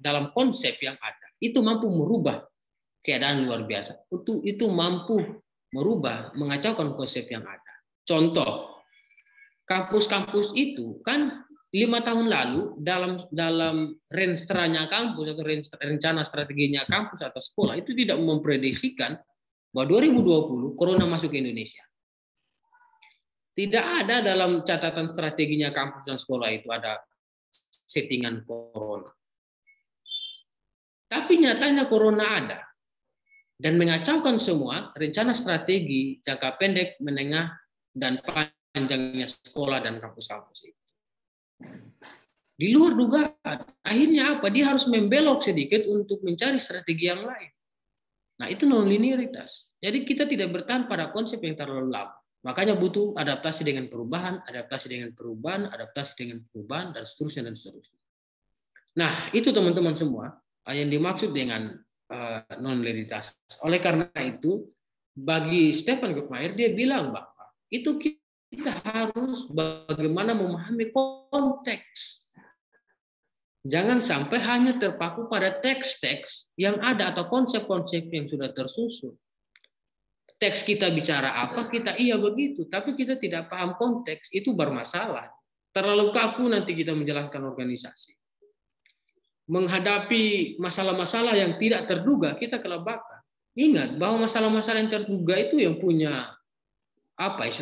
dalam konsep yang ada itu mampu merubah keadaan luar biasa. Itu mampu merubah, mengacaukan konsep yang ada. Contoh, kampus-kampus itu kan 5 tahun lalu dalam renstranya kampus atau rencana strateginya kampus atau sekolah itu tidak memprediksikan bahwa 2020 corona masuk ke Indonesia. Tidak ada dalam catatan strateginya kampus dan sekolah itu ada settingan corona. Tapi nyatanya corona ada. Dan mengacaukan semua rencana strategi jangka pendek, menengah, dan panjangnya sekolah dan kampus-kampus itu. Di luar dugaan. Akhirnya apa? Dia harus membelok sedikit untuk mencari strategi yang lain. Nah, itu non-linearitas. Jadi kita tidak bertahan pada konsep yang terlalu lama. Makanya butuh adaptasi dengan perubahan, adaptasi dengan perubahan, adaptasi dengan perubahan, dan seterusnya, dan seterusnya. Nah, itu teman-teman semua yang dimaksud dengan non-linearitas. Oleh karena itu, bagi Stephen Grabmaier, dia bilang bahwa itu kita harus bagaimana memahami konteks. Jangan sampai hanya terpaku pada teks-teks yang ada atau konsep-konsep yang sudah tersusun. Teks kita bicara apa, kita iya begitu, tapi kita tidak paham konteks, itu bermasalah. Terlalu kaku nanti kita menjalankan organisasi. Menghadapi masalah-masalah yang tidak terduga, kita kelabakan. Ingat bahwa masalah-masalah yang terduga itu yang punya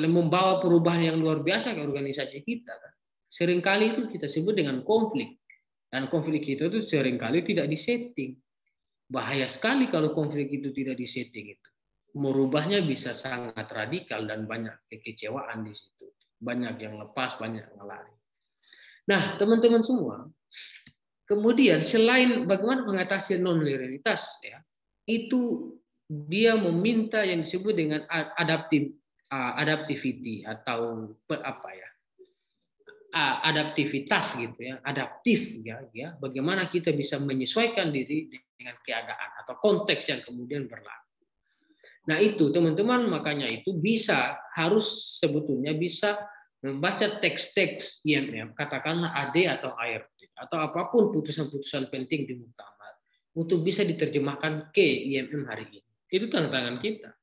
membawa perubahan yang luar biasa ke organisasi kita. Seringkali itu kita sebut dengan konflik. Dan konflik itu seringkali tidak disetting. Bahaya sekali kalau konflik itu tidak disetting itu. Merubahnya bisa sangat radikal dan banyak kekecewaan di situ. Banyak yang lepas, banyak yang lari. Nah, teman-teman semua, kemudian selain bagaimana mengatasi non-linearitas, ya, itu dia meminta yang disebut dengan adaptivity atau adaptivitas gitu ya, adaptif ya, bagaimana kita bisa menyesuaikan diri dengan keadaan atau konteks yang kemudian berlaku. Nah itu teman-teman, makanya itu harus sebetulnya bisa membaca teks-teks IMF, katakanlah AD atau ART, atau apapun putusan-putusan penting di muktamar, untuk bisa diterjemahkan ke IMM hari ini. Itu tantangan kita.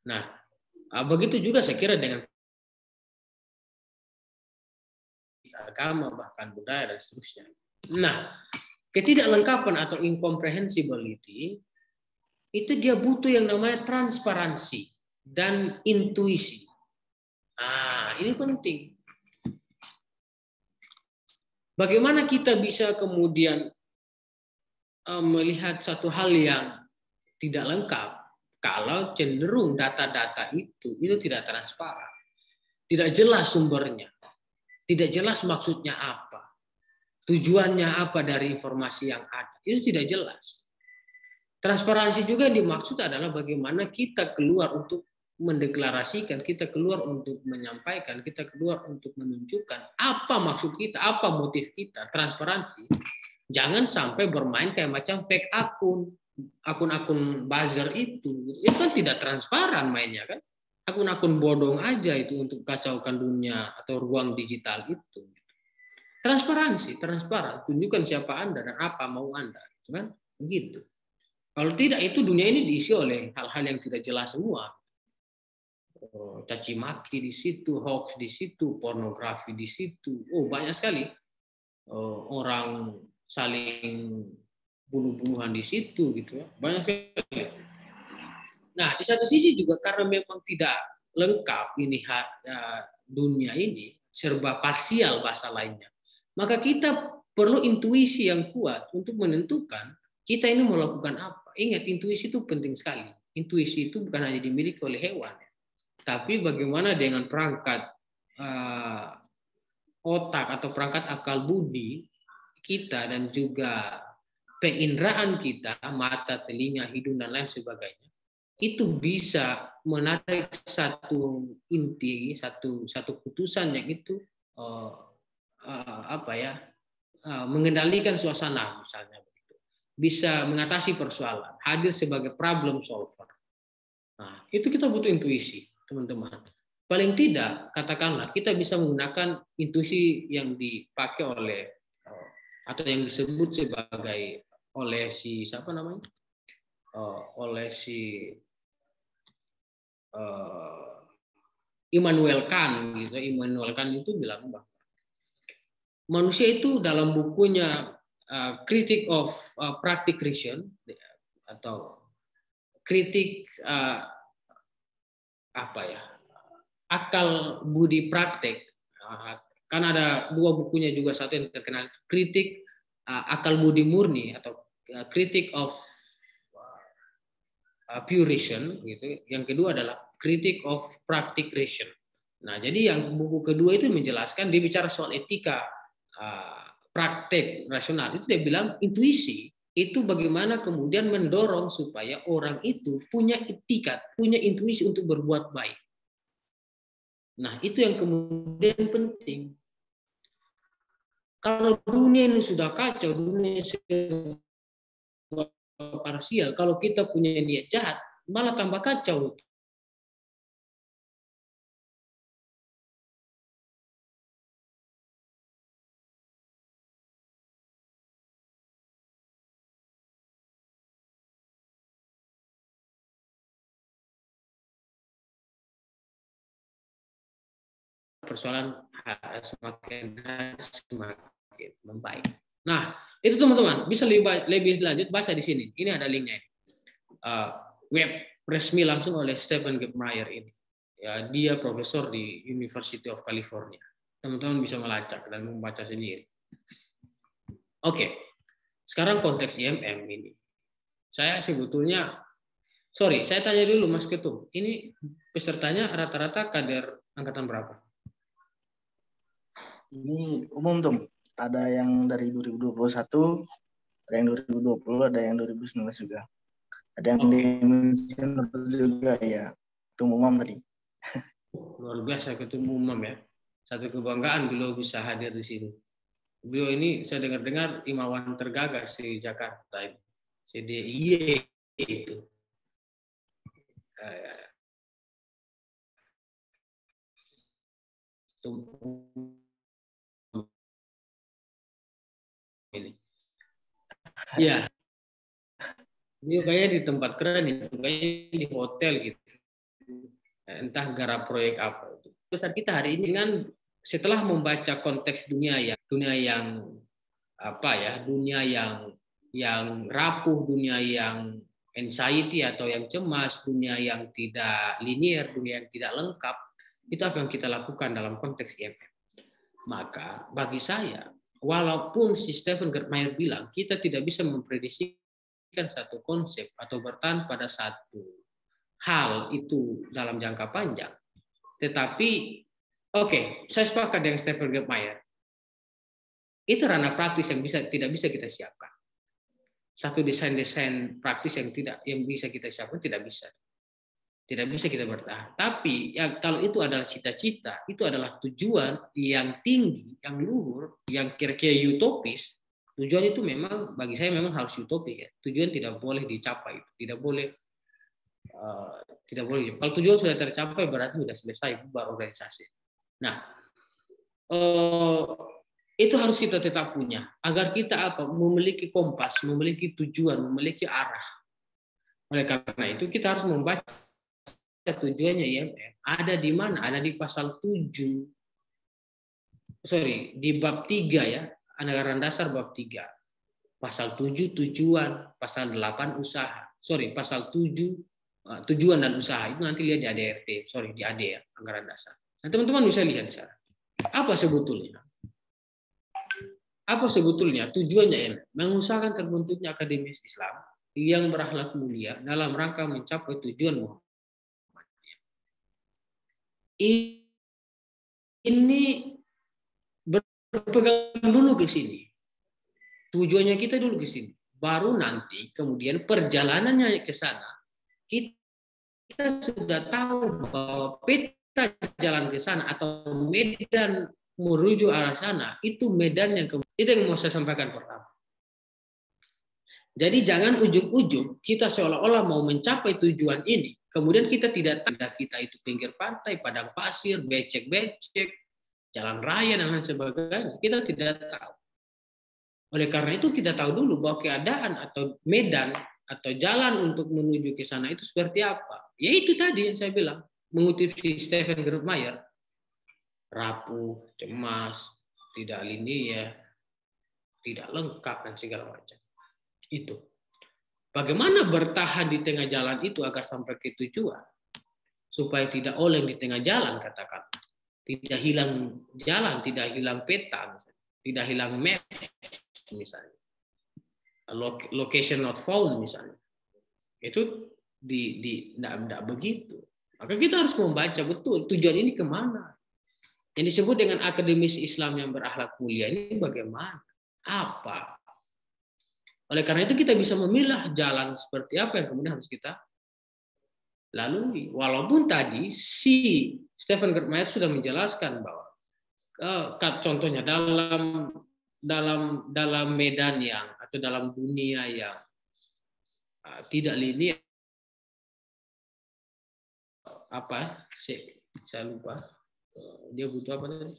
Nah, begitu juga saya kira dengan agama, bahkan budaya, dan seterusnya. Nah, ketidaklengkapan atau incomprehensibility itu dia butuh yang namanya transparansi dan intuisi. Ini penting. Bagaimana kita bisa kemudian melihat satu hal yang tidak lengkap kalau cenderung data-data itu tidak transparan, tidak jelas sumbernya, tidak jelas maksudnya apa, tujuannya apa dari informasi yang ada, itu tidak jelas. Transparansi juga dimaksud adalah bagaimana kita keluar untuk mendeklarasikan, kita keluar untuk menyampaikan, kita keluar untuk menunjukkan apa maksud kita, apa motif kita. Transparansi. Jangan sampai bermain kayak macam fake akun-akun buzzer itu kan tidak transparan mainnya kan. Akun-akun bodong aja itu untuk kacaukan dunia atau ruang digital itu. Transparansi, transparan, tunjukkan siapa Anda dan apa mau Anda, gitu kan? Begitu. Kalau tidak, itu dunia ini diisi oleh hal-hal yang tidak jelas semua. Caci maki di situ, hoax di situ, pornografi di situ. Banyak sekali. Orang saling bunuh-bunuhan di situ gitu ya. Banyak sekali. Nah, di satu sisi juga karena memang tidak lengkap ini dunia ini, serba parsial bahasa lainnya. Maka kita perlu intuisi yang kuat untuk menentukan kita ini melakukan apa. ingat intuisi itu penting sekali. Intuisi itu bukan hanya dimiliki oleh hewan, tapi bagaimana dengan perangkat otak atau perangkat akal budi kita dan juga peinderaan kita, mata, telinga, hidung dan lain sebagainya, itu bisa menarik satu inti, satu putusan yang itu mengendalikan suasana misalnya begitu, bisa mengatasi persoalan, hadir sebagai problem solver. Nah, itu kita butuh intuisi, teman-teman. Paling tidak, katakanlah kita bisa menggunakan intuisi yang dipakai oleh atau yang disebut sebagai oleh si siapa namanya? Oleh si Immanuel Kant gitu. Immanuel Kant itu bilang bahwa manusia itu dalam bukunya Critique of Practical Reason atau kritik akal budi praktek, kan ada dua bukunya juga, satu yang terkenal kritik akal budi murni atau kritik of pure reason gitu. Yang kedua adalah critic of practical reason. Nah, jadi yang buku kedua itu menjelaskan, dia bicara soal etika praktek rasional. Itu dia bilang intuisi itu bagaimana kemudian mendorong supaya orang itu punya etikat, punya intuisi untuk berbuat baik. Nah, itu yang kemudian penting. Kalau dunia ini sudah kacau, dunia parsial, kalau kita punya niat jahat, malah tambah kacau. Persoalan semakin membaik. Nah, itu teman-teman bisa lebih lanjut baca di sini. Ini ada linknya. Web resmi langsung oleh Stephen Gebmeier ini. Ya, dia profesor di University of California. Teman-teman bisa melacak dan membaca sendiri. Oke. Sekarang konteks IMM ini. Saya sebetulnya saya tanya dulu Mas Ketum. Ini pesertanya rata-rata kader angkatan berapa? Ini umum, Tom. Ada yang dari 2021, ada yang 2020, ada yang 2019 juga. Ada yang di Indonesia juga, ya. Itu umum tadi. Luar biasa Ketum Umum ya. Satu kebanggaan beliau bisa hadir di sini. Beliau ini saya dengar-dengar imawan tergagas di Jakarta. CDIY itu. Ini. Ya. Dia kayaknya di tempat keren itu, kayaknya di hotel gitu. Entah garap proyek apa itu. Besar kita hari ini kan setelah membaca konteks dunia yang rapuh, dunia yang anxiety atau yang cemas, dunia yang tidak linear, dunia yang tidak lengkap, itu apa yang kita lakukan dalam konteks IMM. Maka bagi saya, walaupun si Stephen Gebmeier bilang kita tidak bisa memprediksikan satu konsep atau bertahan pada satu hal itu dalam jangka panjang, tetapi saya sepakat dengan Stephen Gebmeier. Itu ranah praktis yang tidak bisa kita siapkan. Satu desain praktis yang bisa kita siapkan tidak bisa kita bertahan. Tapi kalau itu adalah cita-cita, itu adalah tujuan yang tinggi, yang luhur, yang kira-kira utopis. Tujuan itu memang bagi saya memang harus utopis ya. Tujuan tidak boleh dicapai, tidak boleh. Kalau tujuan sudah tercapai berarti sudah selesai bubar organisasi. Nah, itu harus kita tetap punya agar kita memiliki kompas, memiliki tujuan, memiliki arah. Oleh karena itu kita harus membaca tujuannya IMM ada di mana? Ada di pasal 7. Di bab 3 ya, anggaran dasar bab 3. Pasal 7 tujuan, pasal 8 usaha. Pasal 7 tujuan dan usaha itu nanti lihat di ADRT, di AD ya, anggaran dasar. Nah, teman-teman bisa lihat di sana. Apa sebetulnya tujuannya IMM? Mengusahakan terbentuknya akademis Islam yang berakhlak mulia dalam rangka mencapai tujuan Muhammadiyah. Ini berpegang dulu ke sini. Tujuannya kita dulu ke sini. Baru nanti kemudian perjalanannya ke sana kita sudah tahu bahwa peta jalan ke sana atau medan menuju arah sana itu medan yang itu yang mau saya sampaikan pertama. Jadi jangan ujung-ujung kita seolah-olah mau mencapai tujuan ini, kemudian kita tidak tahu kita itu pinggir pantai, padang pasir, becek-becek, jalan raya dan lain sebagainya. Kita tidak tahu. Oleh karena itu kita tahu dulu bahwa keadaan atau medan atau jalan untuk menuju ke sana itu seperti apa. Ya itu tadi yang saya bilang, mengutip si Stephen Gertmayer, rapuh, cemas, tidak linear, tidak lengkap dan segala macam. Itu. Bagaimana bertahan di tengah jalan itu agar sampai ke tujuan? Supaya tidak oleng di tengah jalan, katakan. Tidak hilang jalan, tidak hilang peta, misalnya. Tidak hilang map, misalnya. Location not found, misalnya. Itu tidak begitu. Maka kita harus membaca betul tujuan ini kemana. Yang disebut dengan akademis Islam yang berakhlak mulia ini bagaimana? Apa? Oleh karena itu kita bisa memilah jalan seperti apa yang kemudian harus kita lalui. Walaupun tadi si Stephen Gertmayer sudah menjelaskan bahwa contohnya dalam medan yang atau dalam dunia yang tidak linear, apa? Saya lupa. Dia butuh apa tadi?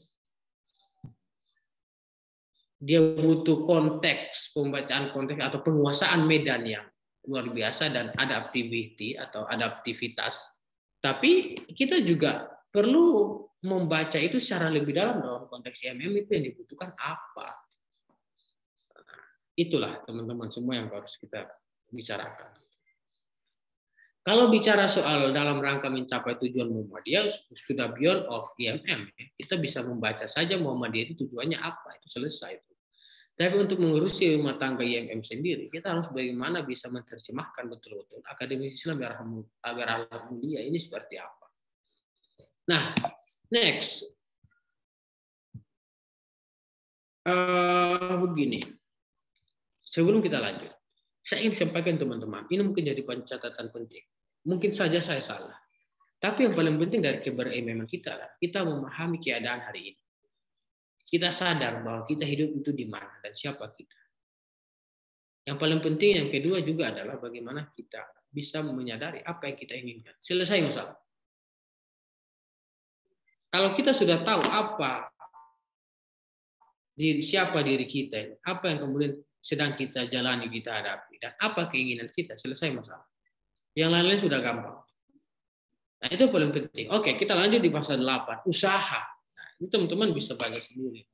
Dia butuh konteks, pembacaan konteks atau penguasaan medan yang luar biasa dan adaptivitas. Tapi kita juga perlu membaca itu secara lebih dalam konteks IMM itu yang dibutuhkan apa. Itulah teman-teman semua yang harus kita bicarakan. Kalau bicara soal dalam rangka mencapai tujuan Muhammadiyah sudah beyond of IMM, kita bisa membaca saja Muhammadiyah itu tujuannya apa, itu selesai. Tapi untuk mengurusi rumah tangga IMM sendiri, kita harus bagaimana bisa menerjemahkan betul-betul akademi Islam berakhlak mulia ini seperti apa. Nah, next. Begini. Sebelum kita lanjut, saya ingin sampaikan teman-teman, ini mungkin jadi catatan penting. Mungkin saja saya salah. Tapi yang paling penting dari keberimam kita memahami keadaan hari ini. Kita sadar bahwa kita hidup itu di mana dan siapa kita. Yang paling penting yang kedua juga adalah bagaimana kita bisa menyadari apa yang kita inginkan. Selesai masalah. Kalau kita sudah tahu siapa diri kita, apa yang kemudian sedang kita jalani, kita hadapi, dan apa keinginan kita, selesai masalah. Yang lain-lain sudah gampang. Nah, itu paling penting. Oke, kita lanjut di pasal 8, usaha. Nah, ini teman-teman bisa baca sendiri.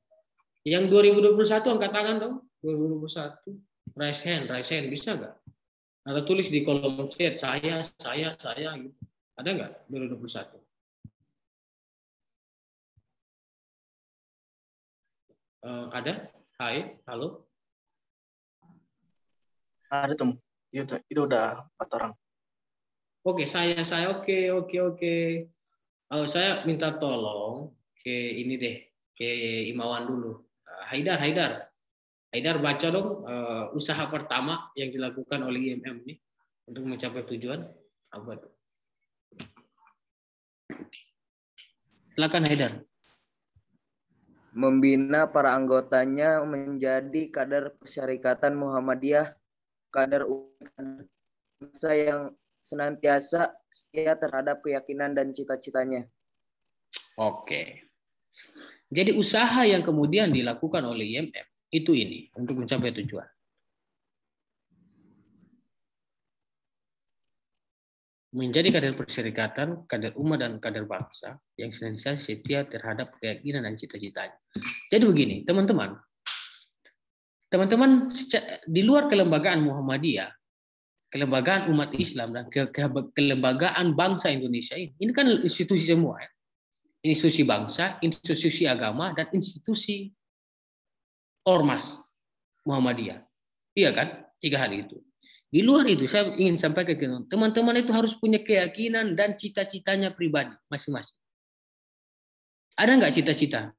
Yang 2021 angkat tangan dong. 2021. Raise hand, bisa nggak? Atau tulis di kolom chat, saya gitu. Ada nggak 2021? Ada? Hai, halo? Ada tuh. Itu udah 4 orang. Oke, saya oke. Saya minta tolong ke ini deh, ke Imawan dulu. Haidar baca dong usaha pertama yang dilakukan oleh IMM ini untuk mencapai tujuan apa? Silakan Haidar. Membina para anggotanya menjadi kader persyarikatan Muhammadiyah, kader bangsa yang senantiasa setia terhadap keyakinan dan cita-citanya. Oke. Jadi usaha yang kemudian dilakukan oleh IMM itu ini untuk mencapai tujuan. Menjadi kader persyarikatan, kader umat dan kader bangsa yang senantiasa setia terhadap keyakinan dan cita-citanya. Jadi begini, teman-teman di luar kelembagaan Muhammadiyah, kelembagaan umat Islam dan kelembagaan bangsa Indonesia ini kan institusi semua ya. Institusi bangsa, institusi agama dan institusi ormas Muhammadiyah. Iya kan? 3 hal itu. Di luar itu saya ingin sampaikan ke teman-teman itu harus punya keyakinan dan cita-citanya pribadi masing-masing. Ada nggak cita-cita?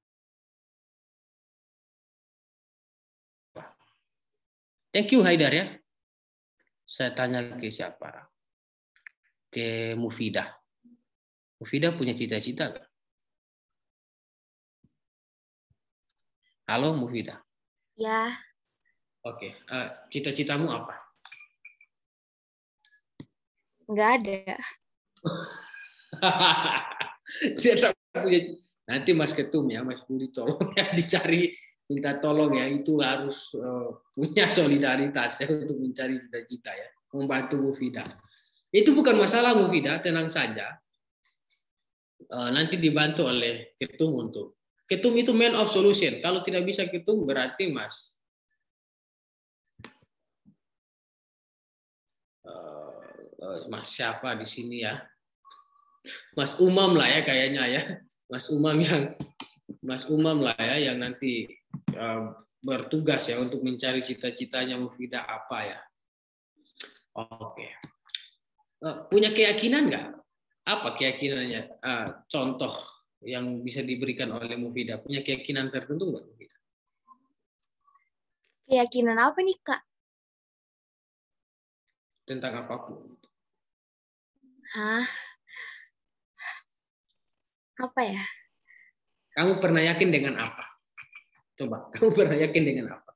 Thank you Haidar ya. Saya tanya ke siapa? Ke Mufidah. Mufidah punya cita-cita nggak? Halo Mufidah. Ya. Oke. Cita-citamu apa? Nggak ada. Nanti Mas Ketum ya, Mas Budi tolong ya dicari, minta tolong ya, itu harus punya solidaritas ya untuk mencari cita-cita ya, membantu Mufidah. Itu bukan masalah Mufidah, tenang saja. Nanti dibantu oleh Ketum untuk. Ketum itu man of solution. Kalau tidak bisa Ketum berarti Mas Mas siapa di sini ya? Mas Umam lah ya kayaknya ya. Mas Umam lah ya yang nanti bertugas ya untuk mencari cita-citanya Mufidah apa ya. Oke. Punya keyakinan nggak? Apa keyakinannya? Contoh yang bisa diberikan oleh Mufidah. Punya keyakinan tertentu nggak Mufidah? Keyakinan apa nih, Kak? Tentang apapun. Hah? Apa ya? Kamu pernah yakin dengan apa? Coba, kamu pernah yakin dengan apa?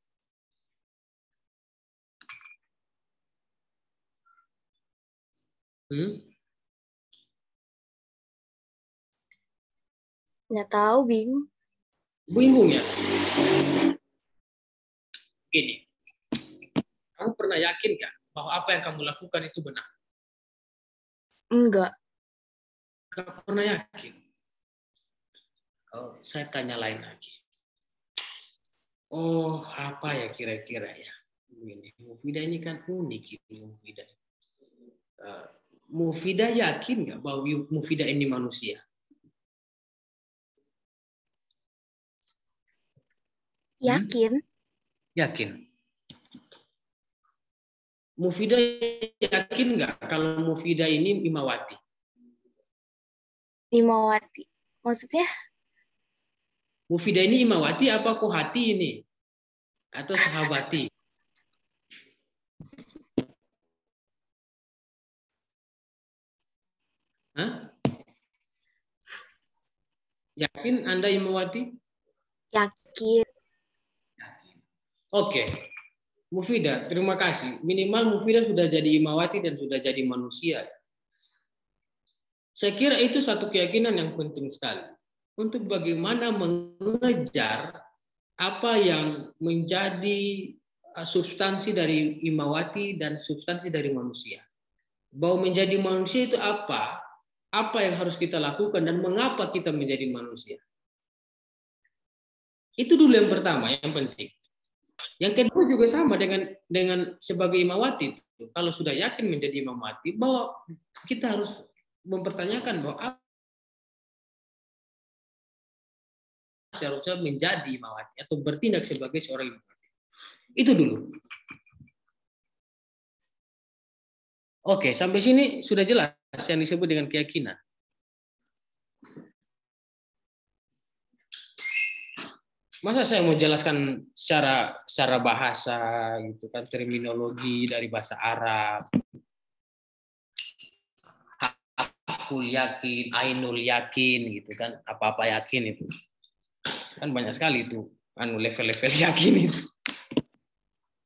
Nggak tahu, bingung. Bingung ya? Gini, kamu pernah yakin nggak bahwa apa yang kamu lakukan itu benar? Enggak. Nggak pernah yakin. Oh, saya tanya lain lagi. Oh, apa ya kira-kira ya? Ini Mufidah ini kan unik ini Mufidah. Mufidah yakin nggak bahwa Mufidah ini manusia? Yakin. Yakin. Mufidah yakin nggak kalau Mufidah ini Imawati? Imawati. Maksudnya? Mufidah ini Imawati apa Kohati ini? Atau Sahabati? Hah? Yakin Anda Imawati? Yakin. Oke. Mufidah, terima kasih. Minimal Mufidah sudah jadi Imawati dan sudah jadi manusia. Saya kira itu satu keyakinan yang penting sekali. Untuk bagaimana mengejar apa yang menjadi substansi dari Imawati dan substansi dari manusia. Bahwa menjadi manusia itu apa? Apa yang harus kita lakukan dan mengapa kita menjadi manusia? Itu dulu yang pertama, yang penting. Yang kedua juga sama dengan sebagai Imawati. Kalau sudah yakin menjadi Imawati, bahwa kita harus mempertanyakan bahwa seharusnya menjadi Imawati atau bertindak sebagai seorang Imawati. Itu dulu. Oke, sampai sini sudah jelas yang disebut dengan keyakinan. Masa saya mau jelaskan secara bahasa gitu kan, terminologi dari bahasa Arab. Hakul yakin, ainul yakin gitu kan, apa-apa yakin itu. Kan banyak sekali itu level-level yakin itu.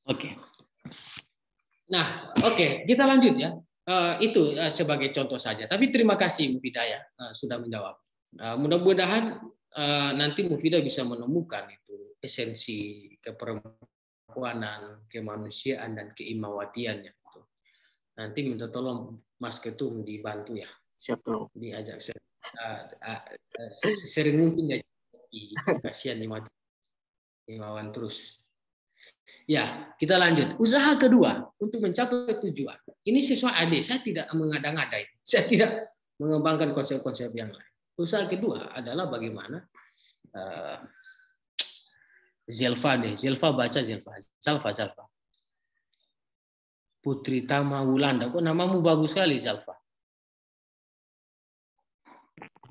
Oke. Nah, oke, kita lanjut ya. Itu sebagai contoh saja. Tapi terima kasih Mufidah ya, sudah menjawab. Mudah-mudahan nanti Mufidah bisa menemukan itu esensi keperempuanan, kemanusiaan dan keimawatiannya. Nanti minta tolong Mas Ketum dibantu ya. Siap bro. Diajak sering mungkin jadi kasihan Imawan terus. Ya, kita lanjut. Usaha kedua untuk mencapai tujuan. Ini siswa adik, saya tidak mengada-ngadai. Saya tidak mengembangkan konsep-konsep yang lain. Usaha kedua adalah bagaimana Zelfa baca Zelfa. Putri Tama Wulanda. Kok namamu bagus sekali, Zalfa.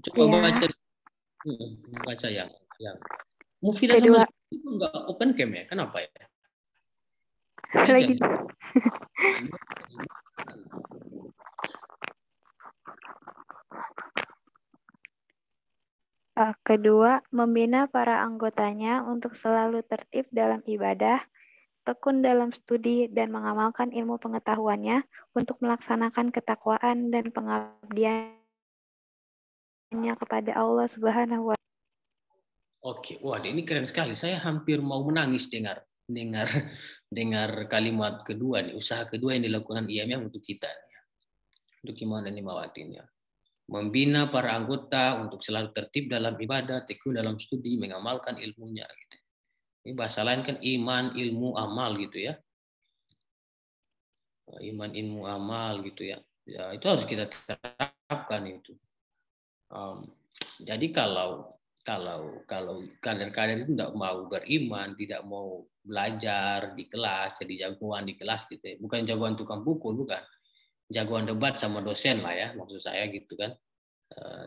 Coba baca yang Mufidah sama sekali enggak open cam ya? Kenapa ya? Lagi. Kedua, membina para anggotanya untuk selalu tertib dalam ibadah, tekun dalam studi, dan mengamalkan ilmu pengetahuannya untuk melaksanakan ketakwaan dan pengabdiannya kepada Allah Subhanahu wa Ta'ala. Oke, wah ini keren sekali. Saya hampir mau menangis dengar kalimat kedua nih, usaha kedua yang dilakukan IMM untuk kita, untuk Iman dan Imawatinya. Membina para anggota untuk selalu tertib dalam ibadah, tekun dalam studi, mengamalkan ilmunya. Gitu. Ini bahasa lain kan iman, ilmu, amal gitu ya. Iman, ilmu, amal gitu ya. Ya itu harus kita terapkan itu. Jadi kalau kader-kader itu tidak mau beriman, tidak mau belajar di kelas, jadi jagoan di kelas gitu ya. Bukan jagoan tukang pukul, bukan. Jagoan debat sama dosen lah ya, maksud saya gitu kan.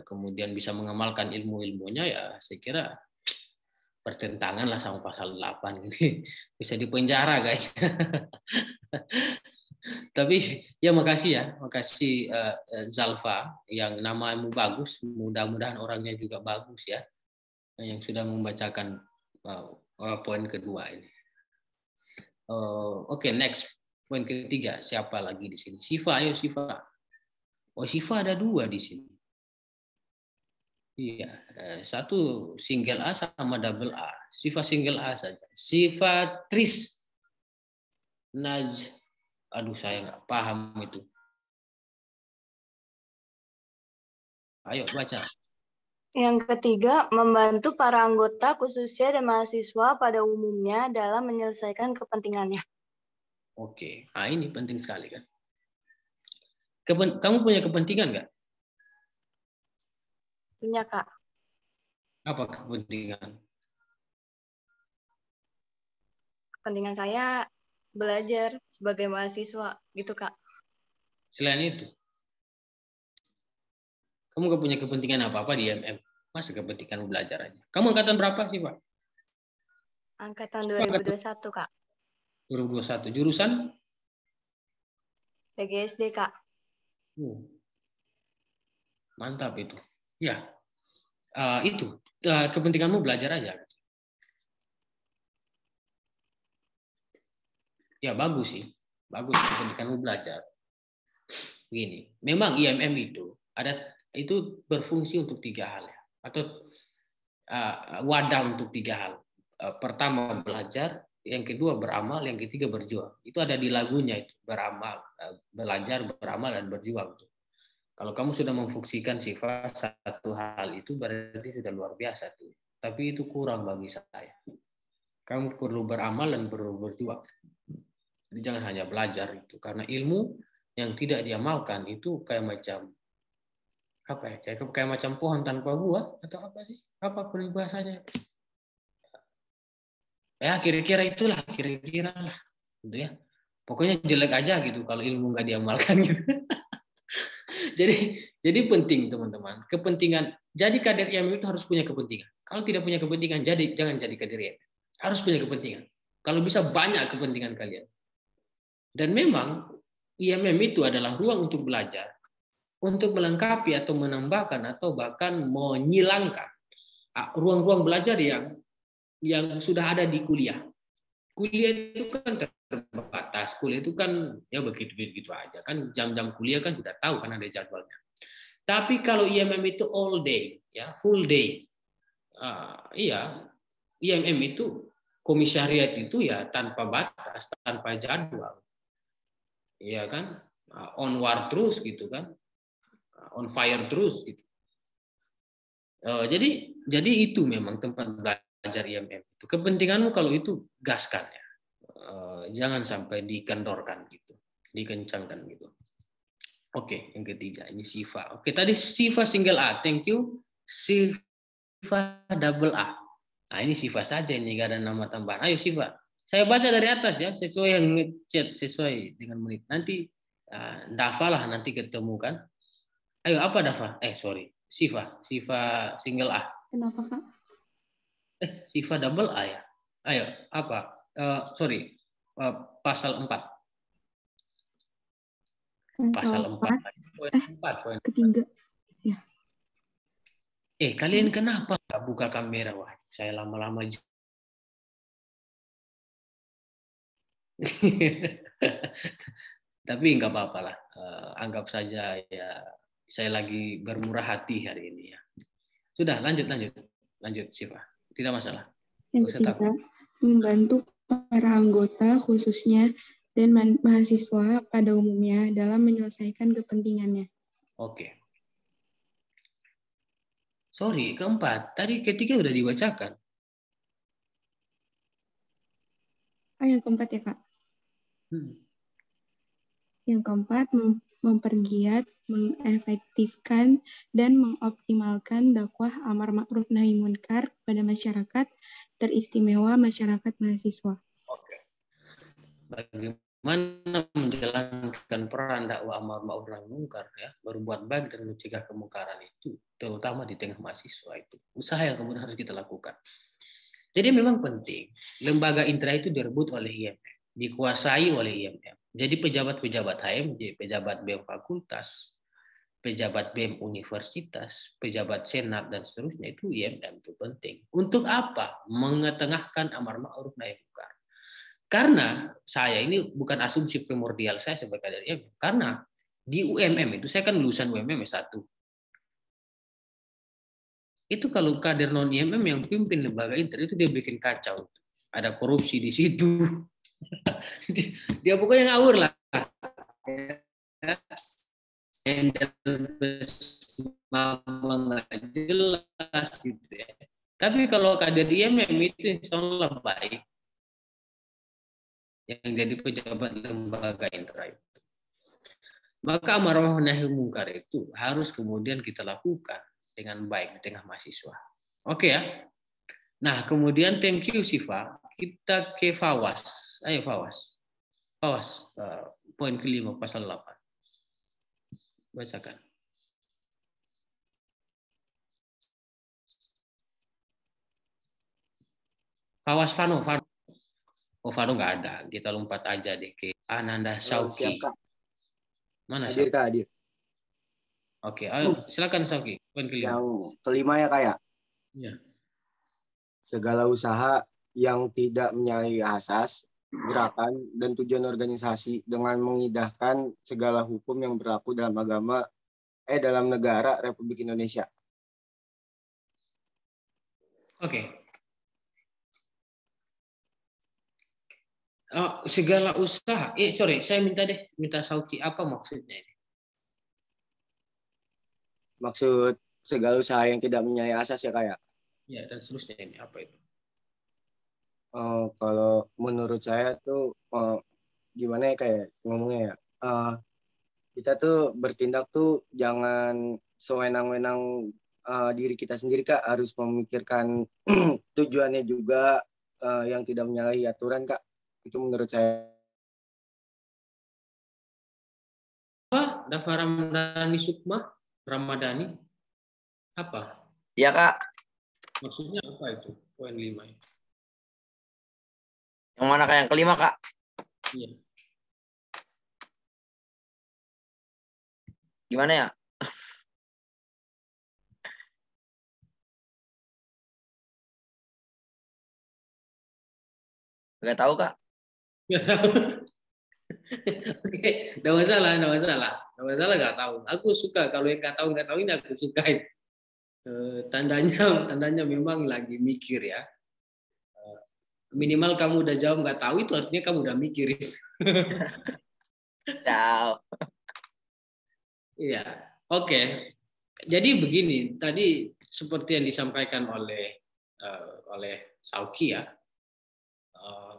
Kemudian bisa mengamalkan ilmu-ilmunya ya saya kira pertentangan lah sama pasal 8 ini. Bisa dipenjara guys. Tapi ya makasih Zalfa yang namamu bagus, mudah-mudahan orangnya juga bagus ya, yang sudah membacakan poin kedua ini. Oke, next poin ketiga, siapa lagi di sini? Siva, ayo Siva. Oh Siva ada 2 di sini. Iya, satu single A sama double A. Siva single A saja. Siva Tris Naj. Aduh, saya nggak paham itu. Ayo baca. Yang ketiga, membantu para anggota khususnya dan mahasiswa pada umumnya dalam menyelesaikan kepentingannya. Oke, nah ini penting sekali kan. Kamu punya kepentingan nggak? Punya, Kak. Apa kepentingan? Kepentingan saya belajar sebagai mahasiswa, gitu, Kak. Selain itu, kamu nggak punya kepentingan apa-apa di IMM? Masa kepentingan belajar aja? Kamu angkatan berapa sih, Pak? Angkatan 2021, Kak. 2021. Jurusan? PGSD, Kak. Mantap itu. Ya, itu kepentinganmu belajar aja. Ya bagus sih, bagus kepentinganmu belajar. Begini, memang IMM itu berfungsi untuk 3 hal ya, atau wadah untuk 3 hal. Pertama belajar, yang kedua beramal, yang ketiga berjuang. Itu ada di lagunya itu, beramal, belajar, beramal dan berjuang. Kalau kamu sudah memfungsikan sifat satu hal itu berarti sudah luar biasa tuh. Tapi itu kurang bagi saya. Kamu perlu beramal dan perlu berjuang. Jadi jangan hanya belajar itu, karena ilmu yang tidak diamalkan itu kayak macam apa ya? Kayak macam pohon tanpa buah atau apa sih? Apa peribahasanya? Ya kira-kira itulah, kira-kira lah, gitu ya. Pokoknya jelek aja gitu kalau ilmu nggak diamalkan gitu. Jadi penting teman-teman, kepentingan. Jadi kader IMM itu harus punya kepentingan. Kalau tidak punya kepentingan, jangan jadi kader IMM. Harus punya kepentingan. Kalau bisa banyak kepentingan kalian. Dan memang IMM itu adalah ruang untuk belajar, untuk melengkapi atau menambahkan atau bahkan menyilangkan ruang-ruang belajar yang sudah ada di kuliah. Kuliah itu kan terbatas, kuliah itu kan ya begitu-begitu aja kan, jam-jam kuliah kan sudah tahu kan ada jadwalnya. Tapi kalau IMM itu all day, ya full day, IMM itu komisariat itu ya tanpa batas, tanpa jadwal, ya kan, on war terus gitu kan, on fire terus gitu. Jadi itu memang tempat belajar IMM itu. Kepentinganmu kalau itu gaskan ya. Jangan sampai dikendorkan gitu, dikencangkan gitu. Oke, yang ketiga ini Siva. Oke, tadi Siva single A, thank you. Siva double A. Nah ini Siva saja, ini gak ada nama tambahan. Ayo Siva, Saya baca dari atas ya, sesuai yang chat sesuai dengan menit. Nanti Dafa lah nanti ketemu kan. Ayo apa Dafa? Sorry, Siva single A. Kenapa Kak? Siva double A ya. Ayo apa? Sorry, pasal 4. Pasal 4. Poin 4. Ketiga. Ya. Kalian kenapa nggak buka kamera? Wah, saya lama-lama. Tapi nggak apa-apa lah. Anggap saja ya saya lagi bermurah hati hari ini ya. Sudah, lanjut Siva. Tidak masalah. Yang ketiga, membantu para anggota khususnya dan mahasiswa pada umumnya dalam menyelesaikan kepentingannya. Oke. Sorry, keempat. Tadi ketiga udah dibacakan. Yang keempat ya, Kak. Yang keempat, mempergiat, mengefektifkan, dan mengoptimalkan dakwah amar ma'ruf nahi munkar pada masyarakat, teristimewa masyarakat mahasiswa. Oke. Bagaimana menjalankan peran dakwah amar ma'ruf nahi munkar ya, berbuat baik dan mencegah kemungkaran itu, terutama di tengah mahasiswa itu. Usaha yang kemudian harus kita lakukan. Jadi memang penting, lembaga intra itu direbut oleh IMM, dikuasai oleh IMM. Jadi pejabat-pejabat HMJ, pejabat BEM fakultas, pejabat BEM universitas, pejabat senat dan seterusnya itu IMM itu penting. Untuk apa? Mengetengahkan amar ma'ruf nahi munkar. Karena saya ini bukan asumsi primordial saya sebagai kader IMM, karena di UMM itu saya kan lulusan UMM S1. Itu kalau kader non IMM yang pimpin lembaga inter itu dia bikin kacau. Ada korupsi di situ. Dia pokoknya ngawur lah. Nggak jelas gitu ya. Tapi kalau kader IMM itu insya Allah baik. Yang jadi pejabat lembaga intra itu. Maka amar ma'ruf nahi munkar itu harus kemudian kita lakukan dengan baik di tengah mahasiswa. Oke ya. Nah, kemudian thank you Siva. Kita ke Fawas. Ayo Fawas. Fawas, poin kelima pasal 8. Bacakan. Fawas Fano. Oh, Fano nggak ada. Kita lompat aja deh ke Ananda Sauki. Siap, Kak. Mana hadir, Kak, hadir. Oke, ayo silakan Sauki. Poin kelima. Yang kelima ya, Kak ya. Ya. Segala usaha yang tidak menyalahi asas, gerakan, dan tujuan organisasi dengan mengindahkan segala hukum yang berlaku dalam dalam negara Republik Indonesia. Oke. Oh, segala usaha. Saya minta Sauki, apa maksudnya ini? Maksud segala usaha yang tidak menyalahi asas ya, Kak ya. Ya, dan seterusnya ini apa itu? Kalau menurut saya tuh gimana ya kayak ngomongnya ya, kita tuh bertindak tuh jangan sewenang-wenang diri kita sendiri, Kak, harus memikirkan tujuannya juga yang tidak menyalahi aturan, Kak. Itu menurut saya. Apa? Dafa Ramadhani apa? Ya Kak. Maksudnya apa itu? Poin 5. Yang mana Kak? Yang kelima Kak? Iya. Gimana ya? Gak tahu Kak. Gak tahu. Oke, nggak masalah, nggak tahu. Aku suka kalau yang nggak tahu ini aku sukain. Tandanya memang lagi mikir ya. Minimal kamu udah jawab nggak tahu itu artinya kamu udah mikir. Ciao. Iya, oke. Jadi begini, tadi seperti yang disampaikan oleh Sauki ya.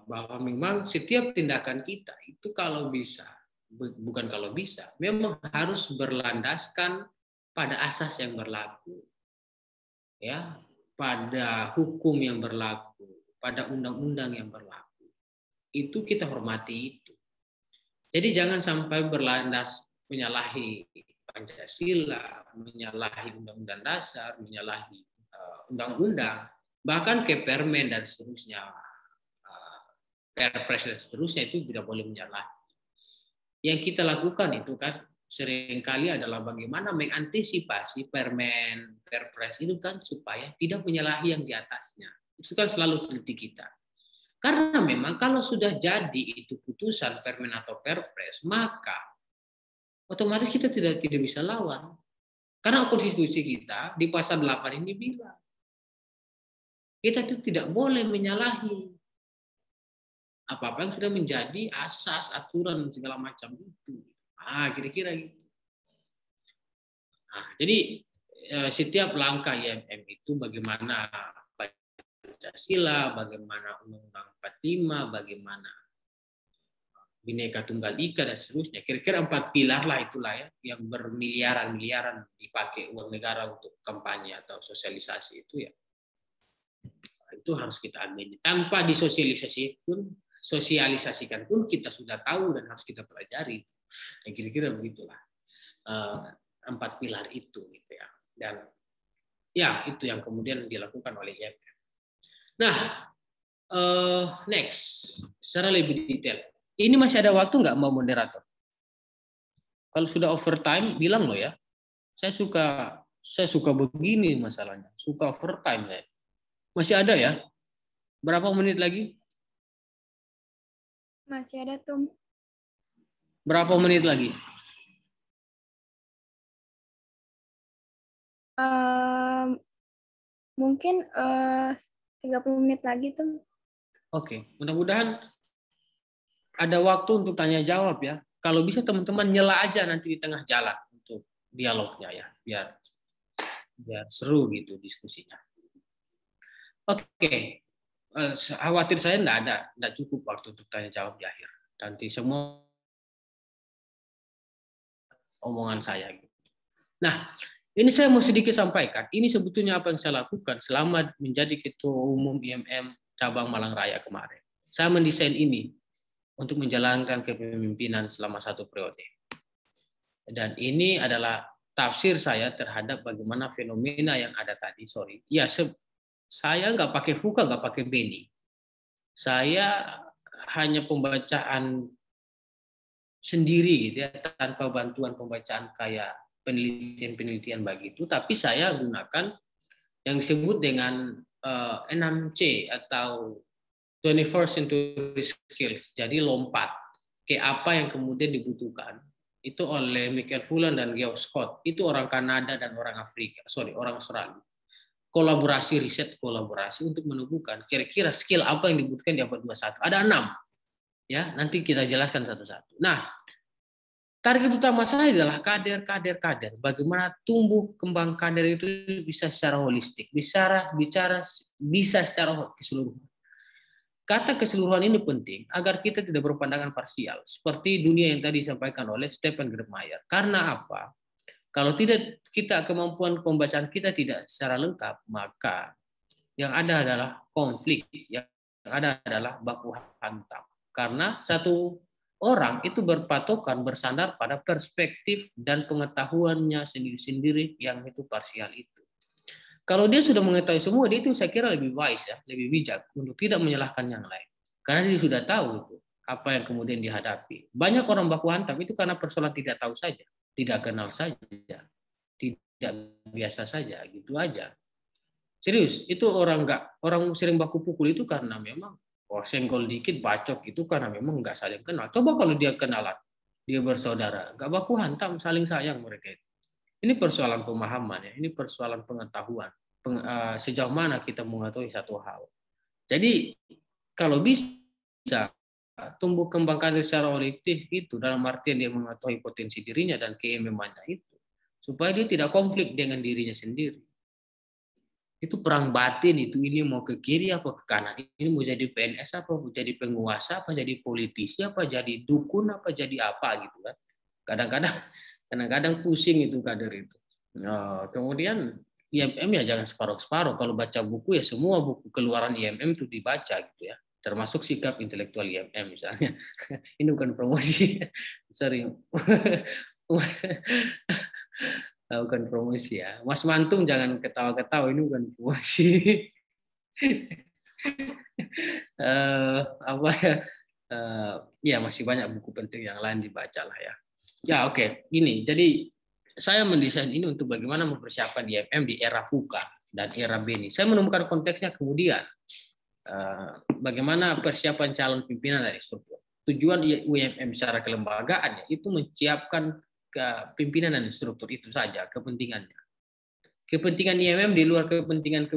Bahwa memang setiap tindakan kita itu memang harus berlandaskan pada asas yang berlaku, ya, pada hukum yang berlaku, pada undang-undang yang berlaku. itu kita hormati itu. Jadi jangan sampai berlandas menyalahi Pancasila, menyalahi Undang-Undang Dasar, menyalahi undang-undang, bahkan ke permen dan seterusnya, perpres dan seterusnya itu tidak boleh menyalahi. Yang kita lakukan itu kan seringkali adalah bagaimana mengantisipasi permen, perpres itu kan supaya tidak menyalahi yang di atasnya. Itu kan selalu kritik kita. Karena memang kalau sudah jadi itu putusan permen atau perpres, maka otomatis kita tidak bisa lawan. Karena konstitusi kita di pasal 8 ini bilang kita itu tidak boleh menyalahi apa-apa yang sudah menjadi asas, aturan, segala macam itu. Kira-kira gitu. Jadi setiap langkah IMM itu bagaimana Pancasila, bagaimana Undang-Undang 45, bagaimana Bhinneka Tunggal Ika dan seterusnya. Kira-kira 4 pilar lah itulah ya, yang bermiliaran-miliaran dipakai uang negara untuk kampanye atau sosialisasi itu ya. Itu harus kita ambil. Tanpa disosialisasikan pun kita sudah tahu dan harus kita pelajari. Kira-kira begitulah 4 pilar itu gitu ya. Dan ya itu yang kemudian dilakukan oleh IMM. Nah, next secara lebih detail. Ini masih ada waktu nggak mau moderator? Kalau sudah overtime bilang loh ya. Saya suka begini masalahnya. Suka overtime ya. Masih ada ya? Berapa menit lagi? Masih ada, Tum. Berapa menit lagi? Mungkin 30 menit lagi, Tum. Oke, mudah-mudahan ada waktu untuk tanya jawab ya. Kalau bisa teman-teman nyela aja nanti di tengah jalan untuk dialognya ya, biar seru gitu diskusinya. Oke. Khawatir saya enggak cukup waktu untuk tanya jawab di akhir. Nanti semua omongan saya gitu. Nah, ini saya mau sedikit sampaikan. Ini sebetulnya apa yang saya lakukan selama menjadi Ketua Umum IMM Cabang Malang Raya kemarin. Saya mendesain ini untuk menjalankan kepemimpinan selama 1 periode. Dan ini adalah tafsir saya terhadap bagaimana fenomena yang ada tadi. Ya, saya nggak pakai FUKA, nggak pakai BENI. Saya hanya pembacaan sendiri gitu ya, tanpa bantuan pembacaan kayak penelitian-penelitian begitu, tapi saya gunakan yang disebut dengan 6C atau 21st Century Skills. Jadi lompat ke apa yang kemudian dibutuhkan. Itu oleh Michael Fullan dan Geoff Scott. Itu orang Kanada dan orang Australia. Kolaborasi, riset kolaborasi untuk menemukan kira-kira skill apa yang dibutuhkan di abad 21. Ada 6. Ya, nanti kita jelaskan satu-satu. Nah, target utama saya adalah kader. Bagaimana tumbuh kembang kader itu bisa secara holistik, bisa secara keseluruhan. Kata keseluruhan ini penting agar kita tidak berpandangan parsial seperti dunia yang tadi disampaikan oleh Stephen Germayer. Karena apa? Kalau tidak kemampuan pembacaan kita tidak secara lengkap, maka yang ada adalah konflik, yang ada adalah baku hantam. Karena satu orang itu berpatokan bersandar pada perspektif dan pengetahuannya sendiri-sendiri yang itu parsial itu. Kalau dia sudah mengetahui semua, dia itu saya kira lebih wise ya, lebih bijak untuk tidak menyalahkan yang lain. Karena dia sudah tahu itu apa yang kemudian dihadapi. Banyak orang baku hantam itu karena persoalan tidak tahu saja, tidak kenal saja, tidak biasa saja, gitu aja. Serius, itu orang sering baku pukul itu karena memang senggol dikit, bacok itu karena memang nggak saling kenal. Coba kalau dia kenalan, dia bersaudara, nggak baku hantam, saling sayang mereka itu. Ini persoalan pemahaman ya, ini persoalan pengetahuan. Sejauh mana kita mengetahui satu hal. Jadi kalau bisa tumbuh kembangkan secara kolektif itu dalam artian dia mengetahui potensi dirinya dan keimamannya itu, supaya dia tidak konflik dengan dirinya sendiri. Itu perang batin itu, ini mau ke kiri apa ke kanan, ini mau jadi PNS apa, mau jadi penguasa apa, jadi politisi apa, jadi dukun apa, jadi apa gitu kan. Kadang-kadang pusing itu kader itu. Nah, kemudian IMM ya jangan separuh-separuh. Kalau baca buku ya semua buku keluaran IMM itu dibaca gitu ya. termasuk sikap intelektual IMM misalnya. Ini bukan promosi, sorry. Bukan promosi ya. Mas Mantung jangan ketawa-ketawa, ini bukan promosi. Apa ya? Ya masih banyak buku penting yang lain dibaca lah ya. Ya oke. Ini jadi saya mendesain ini untuk bagaimana mempersiapkan IMM di era VUCA dan era BENI. Saya menemukan konteksnya kemudian bagaimana persiapan calon pimpinan dan instruktur. Tujuan IMM secara kelembagaan itu menyiapkan pimpinan dan instruktur, itu saja kepentingannya. Kepentingan IMM di luar kepentingan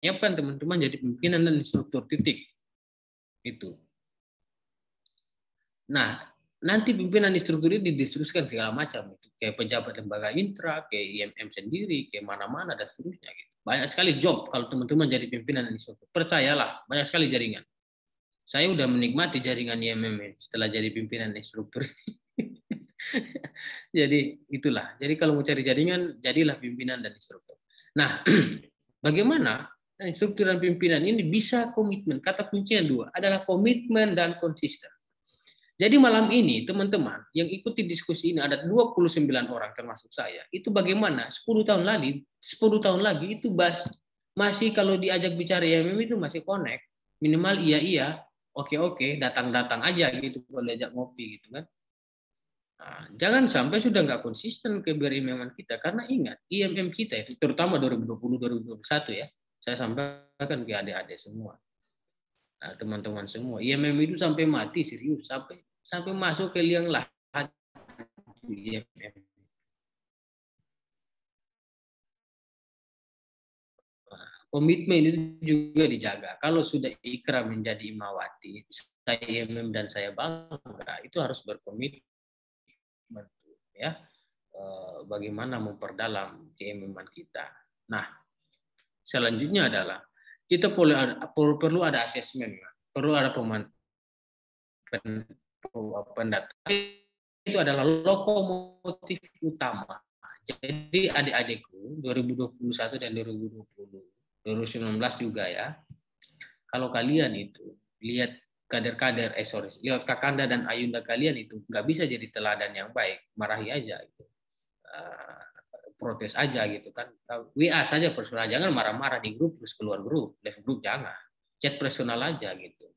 menyiapkan teman-teman jadi pimpinan dan instruktur, titik. Itu. Nah, nanti pimpinan instruktur ini didistribusikan segala macam, kayak pejabat lembaga intra, kayak IMM sendiri, kayak mana-mana dan seterusnya. Gitu. Banyak sekali job kalau teman-teman jadi pimpinan dan instruktur. Percayalah, banyak sekali jaringan. Saya udah menikmati jaringan IMM setelah jadi pimpinan instruktur. Jadi itulah. Jadi kalau mau cari jaringan, jadilah pimpinan dan instruktur. Nah, bagaimana instruktur dan pimpinan ini bisa komitmen? Kata kuncinya dua, adalah komitmen dan konsisten. Jadi malam ini teman-teman yang ikuti diskusi ini ada 29 orang termasuk saya. Itu bagaimana 10 tahun lagi itu masih kalau diajak bicara IMM itu masih connect. Minimal iya, oke, datang aja gitu kalau diajak ngopi gitu kan. Nah, jangan sampai sudah nggak konsisten ke IMM kita, karena ingat IMM kita itu terutama 2020-2021 ya. Saya sampaikan ke adik-adik semua, nah, teman-teman semua, IMM itu sampai mati serius, sampai masuk ke liang lahat IMM. Nah, komitmen itu juga dijaga. Kalau sudah ikrar menjadi imawati, saya IMM dan saya bangga, itu harus berkomitmen ya, bagaimana memperdalam keimiman kita. Nah, selanjutnya adalah kita perlu ada asesmen, perlu ada pendataan. Itu adalah lokomotif utama. Jadi adik-adikku 2021 dan 2019 juga ya. Kalau kalian itu lihat kader-kader, lihat Kakanda dan Ayunda kalian itu nggak bisa jadi teladan yang baik, marahi aja gitu. Protes aja gitu kan. WA saja personal, jangan marah-marah di grup terus keluar grup, live grup jangan. Chat personal aja gitu.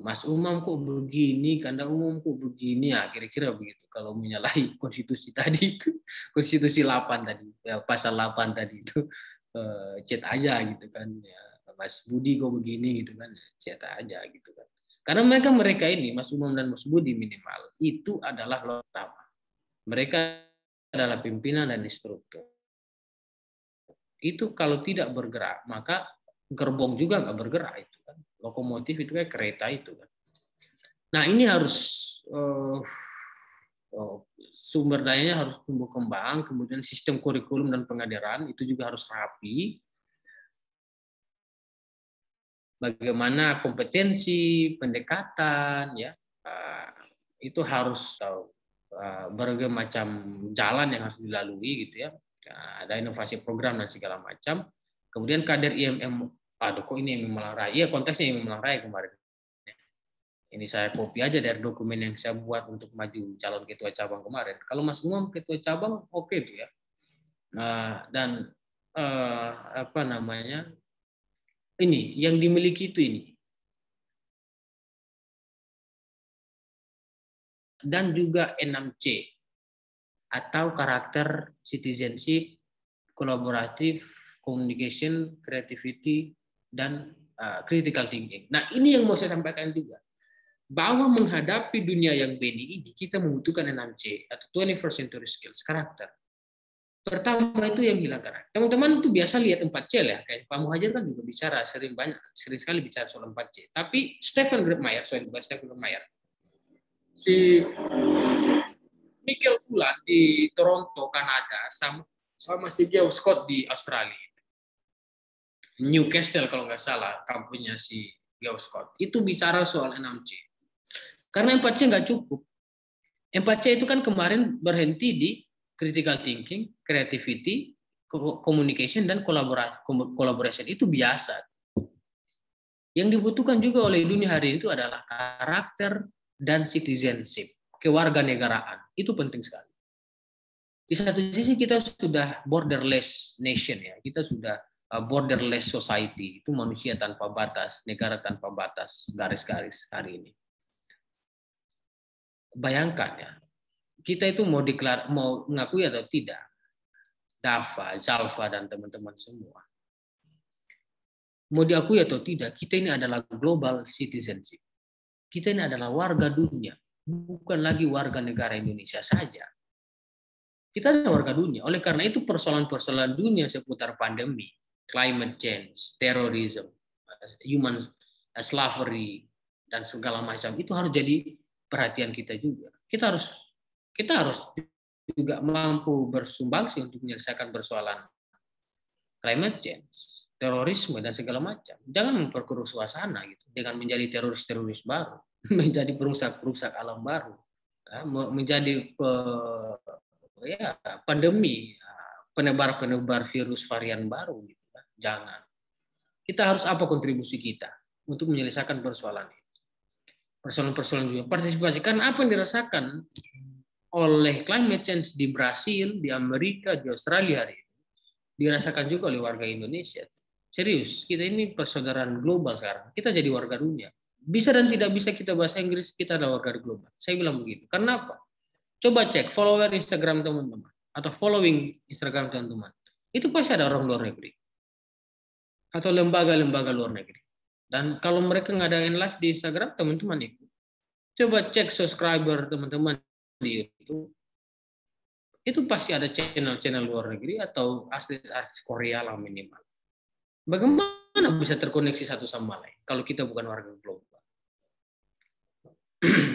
Mas Umam kok begini, Kanda Umum kok begini, ya kira-kira begitu. Kalau menyalahi konstitusi tadi itu, konstitusi 8 tadi, ya, pasal 8 tadi itu, chat aja gitu kan. Ya, Mas Budi kok begini gitu kan, chat aja gitu kan. Karena mereka ini, Mas Umam dan Mas Budi minimal, itu adalah utama. Mereka adalah pimpinan dan instruktur. Itu kalau tidak bergerak, maka gerbong juga nggak bergerak itu kan. Lokomotif itu kayak kereta itu kan. Nah ini harus sumber dayanya harus tumbuh kembang, kemudian sistem kurikulum dan pengajaran itu juga harus rapi. Bagaimana kompetensi, pendekatan, ya itu harus berbagai macam jalan yang harus dilalui gitu ya. Ada inovasi program dan segala macam. Kemudian kader IMM, aduh kok ini IMM Malang Raya? Iya konteksnya IMM Malang Raya kemarin. Ini saya copy aja dari dokumen yang saya buat untuk maju calon ketua cabang kemarin. Kalau Mas Umam ketua cabang oke tuh ya. Dan apa namanya? Ini yang dimiliki itu ini. Dan juga 6C atau karakter citizenship, kolaboratif, communication, creativity, dan critical thinking. Nah ini yang mau saya sampaikan juga. Bahwa menghadapi dunia yang BENI ini, kita membutuhkan 6C atau 21st century skills, karakter. Pertama itu yang bilang karakter. Teman-teman itu biasa lihat 4C ya, kayak Pak Muhajir kan juga bicara sering sekali bicara soal 4C. Tapi Stephen Grabmaier, si Michael Fulan di Toronto, Kanada, sama si Geoff Scott di Australia. Newcastle kalau nggak salah, kampusnya si Geoff Scott. Itu bicara soal 6C. Karena 4C nggak cukup. 4C itu kan kemarin berhenti di critical thinking, creativity, communication dan collaboration itu biasa. Yang dibutuhkan juga oleh dunia hari ini itu adalah karakter dan citizenship, kewarganegaraan. Itu penting sekali. Di satu sisi kita sudah borderless nation ya, kita sudah borderless society, itu manusia tanpa batas, negara tanpa batas, garis-garis hari ini. Bayangkan ya, kita itu mau mengakui atau tidak, Dava, Zalfa, dan teman-teman semua. Mau diakui atau tidak, kita ini adalah global citizenship. Kita ini adalah warga dunia, bukan lagi warga negara Indonesia saja. Kita adalah warga dunia. Oleh karena itu persoalan-persoalan dunia seputar pandemi, climate change, terrorism, human slavery, dan segala macam itu harus jadi perhatian kita juga. Kita harus juga mampu bersumbangsi untuk menyelesaikan persoalan climate change, terorisme, dan segala macam. Jangan memperkeruh suasana gitu dengan menjadi teroris-teroris baru, menjadi perusak-perusak alam baru, menjadi pandemi, penebar-penebar virus varian baru. Gitu. Jangan. Kita harus apa kontribusi kita untuk menyelesaikan persoalan ini? Persoalan-persoalan juga partisipasi. Karena apa yang dirasakan oleh climate change di Brasil, di Amerika, di Australia hari ini, dirasakan juga oleh warga Indonesia. Serius, kita ini persaudaraan global sekarang. Kita jadi warga dunia. Bisa dan tidak bisa kita bahasa Inggris, kita adalah warga global. Saya bilang begitu. Karena apa? Coba cek follower Instagram teman-teman. Atau following Instagram teman-teman. Itu pasti ada orang luar negeri. Atau lembaga-lembaga luar negeri. Dan kalau mereka ngadain live di Instagram, teman-teman ikut. Coba cek subscriber teman-teman di YouTube. Itu pasti ada channel-channel luar negeri atau artis Korea lah minimal. Bagaimana bisa terkoneksi satu sama lain kalau kita bukan warga global?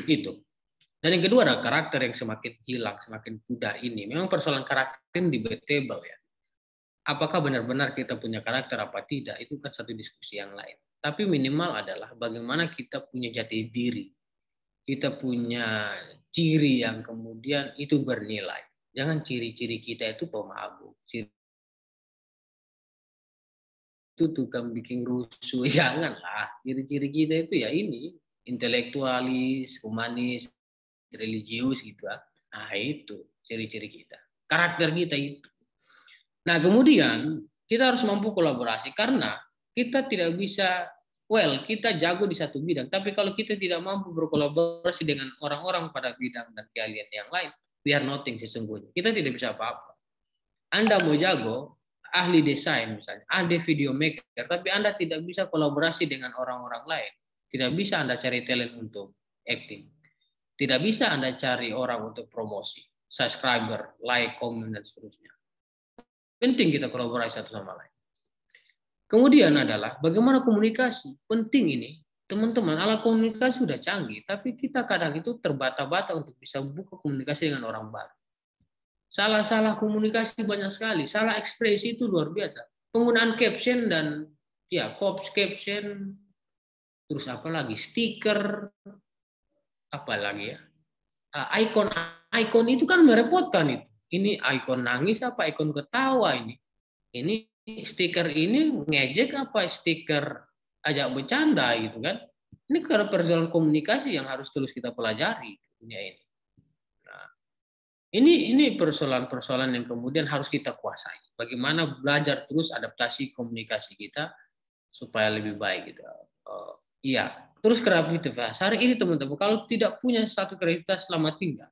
Itu. Dan yang kedua ada karakter yang semakin hilang, semakin pudar ini. Memang persoalan karakter ini debatable ya. Apakah benar-benar kita punya karakter apa tidak, itu kan satu diskusi yang lain. Tapi minimal adalah bagaimana kita punya jati diri. Kita punya ciri yang kemudian itu bernilai. Jangan ciri-ciri kita itu pemabuk. Itu tukang bikin rusuh, janganlah. Ciri-ciri kita itu ya ini, intelektualis, humanis, religius gitu. Nah itu ciri-ciri kita. Karakter kita itu. Nah kemudian kita harus mampu kolaborasi karena kita tidak bisa, kita jago di satu bidang, tapi kalau kita tidak mampu berkolaborasi dengan orang-orang pada bidang dan keahlian yang lain, we are nothing sesungguhnya. Kita tidak bisa apa-apa. Anda mau jago, ahli desain misalnya, ahli video maker, tapi Anda tidak bisa kolaborasi dengan orang-orang lain. Tidak bisa Anda cari talent untuk acting. Tidak bisa Anda cari orang untuk promosi, subscriber, like, comment, dan seterusnya. Penting kita kolaborasi satu sama lain. Kemudian adalah bagaimana komunikasi. Penting ini, teman-teman, alat komunikasi sudah canggih, tapi kita kadang itu terbata-bata untuk bisa buka komunikasi dengan orang baru. Salah-salah komunikasi banyak sekali, salah ekspresi itu luar biasa. Penggunaan caption dan ya caption, terus apa lagi, stiker, apa lagi ya, icon itu kan merepotkan itu. Ini icon nangis apa icon ketawa ini? Ini stiker ini ngejek apa stiker ajak bercanda gitu kan? Ini karena persoalan komunikasi yang harus terus kita pelajari dunia ini. Nah, ini persoalan-persoalan yang kemudian harus kita kuasai. Bagaimana belajar terus adaptasi komunikasi kita supaya lebih baik gitu. Iya, terus kreativitas. Hari ini teman-teman, kalau tidak punya satu kreativitas selamat tinggal.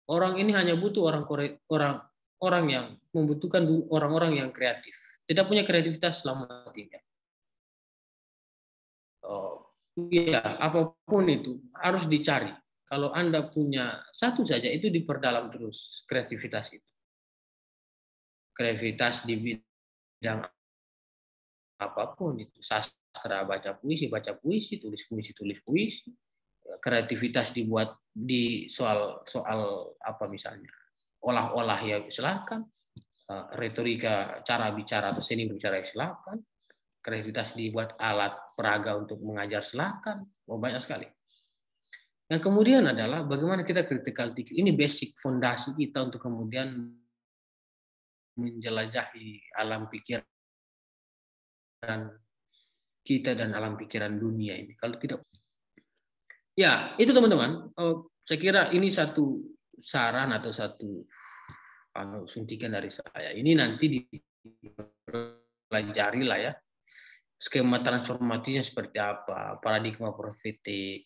Orang ini hanya butuh orang yang membutuhkan orang-orang yang kreatif. Tidak punya kreativitas selamat tinggal. Ya, apapun itu harus dicari. Kalau Anda punya satu saja, itu diperdalam terus kreativitas itu. Kreativitas di bidang apapun itu, sastra, baca puisi, tulis puisi. Kreativitas dibuat di soal apa misalnya, olah-olah ya silakan. Retorika, cara bicara atau seni berbicara silakan. Kreativitas dibuat alat peraga untuk mengajar silakan. Banyak sekali. Yang kemudian adalah bagaimana kita critical thinking. Ini basic fondasi kita untuk kemudian menjelajahi alam pikiran kita dan alam pikiran dunia ini. Kalau tidak, ya itu teman-teman. Saya kira ini satu saran atau satu suntikan dari saya. Ini nanti dipelajari lah ya. Skema transformasinya seperti apa, paradigma profetik,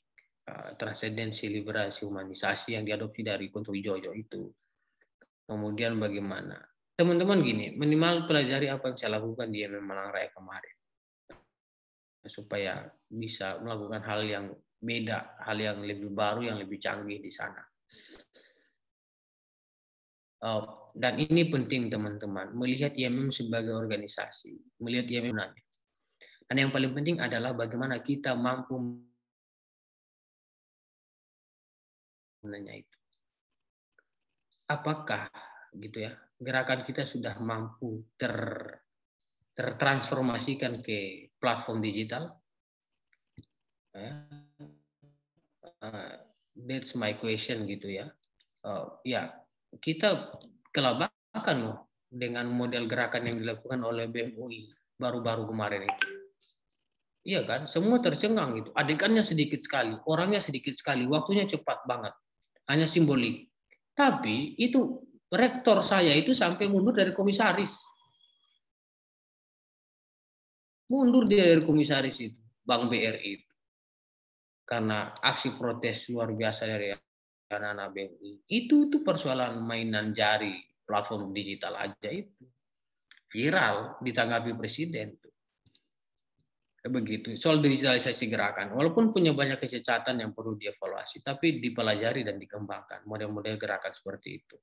transendensi, liberasi, humanisasi yang diadopsi dari Kunto Wijoyo itu. Kemudian bagaimana? Teman-teman gini, minimal pelajari apa yang saya lakukan di MM Malang Raya kemarin. Supaya bisa melakukan hal yang beda, hal yang lebih baru, yang lebih canggih di sana. Dan ini penting teman-teman, melihat IMM sebagai organisasi, melihat IMM nanya. Dan yang paling penting adalah bagaimana kita mampu menanya itu. Apakah gitu ya gerakan kita sudah mampu tertransformasikan ke platform digital? That's my question gitu ya. Ya kita kelabakan loh dengan model gerakan yang dilakukan oleh BEM UI baru-baru kemarin itu. Iya kan, semua tercengang gitu. Adegannya sedikit sekali, orangnya sedikit sekali, waktunya cepat banget, hanya simbolik. Tapi itu rektor saya itu sampai mundur dari komisaris, mundur dia dari komisaris itu, Bank BRI itu, karena aksi protes luar biasa dari anak-anak BRI. Itu persoalan mainan jari platform digital aja itu viral ditanggapi presiden. Begitu soal digitalisasi gerakan, walaupun punya banyak kecacatan yang perlu dievaluasi, tapi dipelajari dan dikembangkan model-model gerakan seperti itu.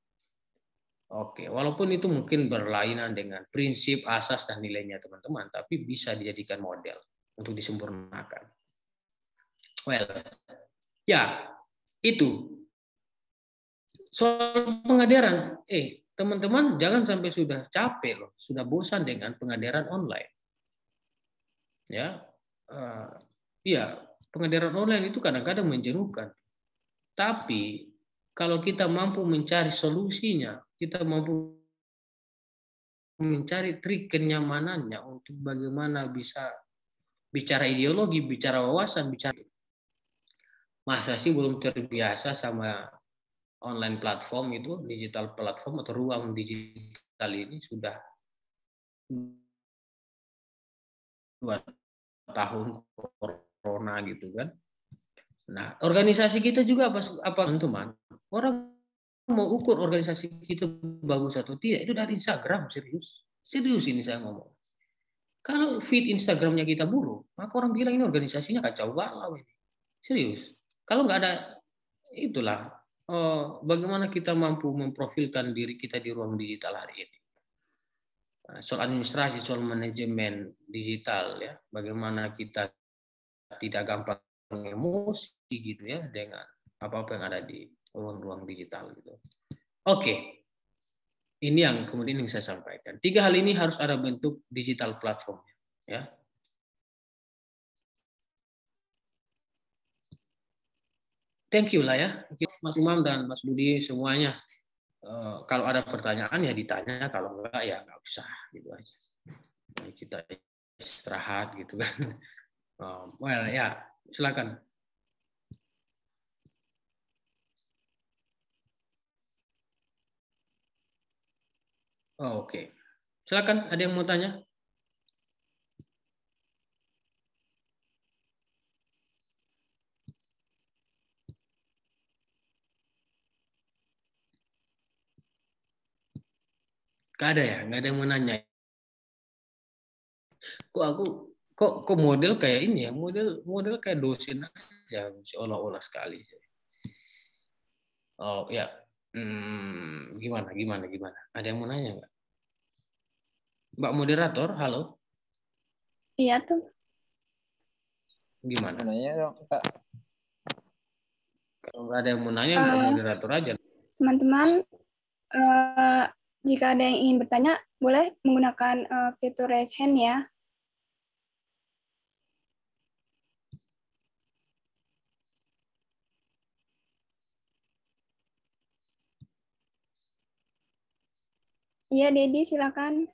Oke, walaupun itu mungkin berlainan dengan prinsip, asas dan nilainya teman-teman, tapi bisa dijadikan model untuk disempurnakan. Well, ya itu soal pengadaran. Teman-teman jangan sampai sudah capek loh, sudah bosan dengan pengadaran online. Ya, pengadaran online itu kadang-kadang menjenuhkan. Tapi kalau kita mampu mencari solusinya, kita mampu mencari trik kenyamanannya untuk bagaimana bisa bicara ideologi, bicara wawasan, bicara. Masa sih belum terbiasa sama online platform itu, digital platform atau ruang digital ini sudah 2 tahun corona gitu kan. Nah, organisasi kita juga apa teman-teman? Orang mau ukur organisasi kita bagus atau tidak itu dari Instagram, serius. Serius ini saya ngomong. Kalau feed Instagramnya kita buruk, maka orang bilang ini organisasinya kacau balau ini. Serius. Kalau nggak ada itulah bagaimana kita mampu memprofilkan diri kita di ruang digital hari ini. Soal administrasi, soal manajemen digital ya, bagaimana kita tidak gampang emosi gitu ya dengan apa-apa yang ada di ruang-ruang digital gitu. Oke. Ini yang kemudian yang saya sampaikan. 3 hal ini harus ada bentuk digital platformnya ya. Thank you lah ya. Mas Imam dan Mas Budi semuanya. Kalau ada pertanyaan ya ditanya, kalau enggak ya enggak usah gitu aja. Kita istirahat gitu kan. Well ya, silakan. Oke. Silakan, ada yang mau tanya? Gak ada ya, nggak ada yang mau nanya. Kok model kayak ini ya, model kayak dosen aja, seolah-olah sekali. Oh ya, gimana? Ada yang mau nanya nggak? Mbak moderator, halo. Iya tuh. Gimana? Nanya dong, Kak. Kalau nggak ada yang mau nanya, Mbak moderator aja. Teman-teman, jika ada yang ingin bertanya, boleh menggunakan fitur raise hand ya. Iya, Dedi, silakan.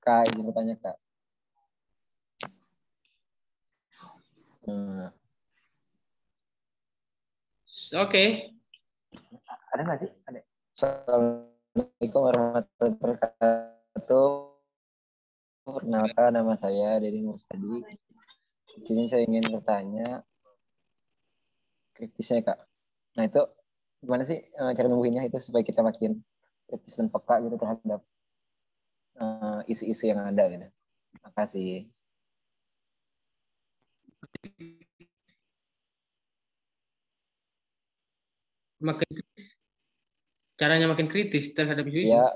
Kak, izin bertanya, Kak. Oke. Ada nggak sih? Ada. Assalamualaikum warahmatullahi wabarakatuh. Perkenalkan, nama saya Dedi Mursadi. Di sini saya ingin bertanya kritisnya, Kak. Nah, itu gimana sih cara numbuhinnya itu supaya kita makin kritis dan peka gitu terhadap isu-isu yang ada gitu. Makasih. Makin kritis. Caranya makin kritis terhadap isu-isu. Ya,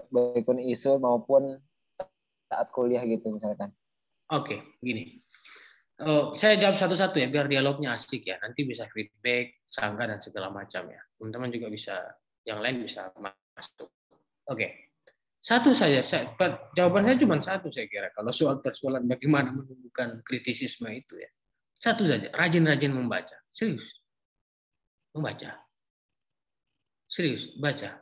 baik pun isu maupun saat kuliah gitu misalkan. Oke, gini. Saya jawab satu-satu ya biar dialognya asik ya. Nanti bisa feedback, sangka dan segala macam ya. Teman-teman juga bisa, yang lain bisa masuk. Oke. Satu saja, jawaban saya cuma satu saya kira. Kalau soal persoalan bagaimana menumbuhkan kritisisme itu ya. Satu saja, rajin-rajin membaca. Serius. Membaca. Serius, baca.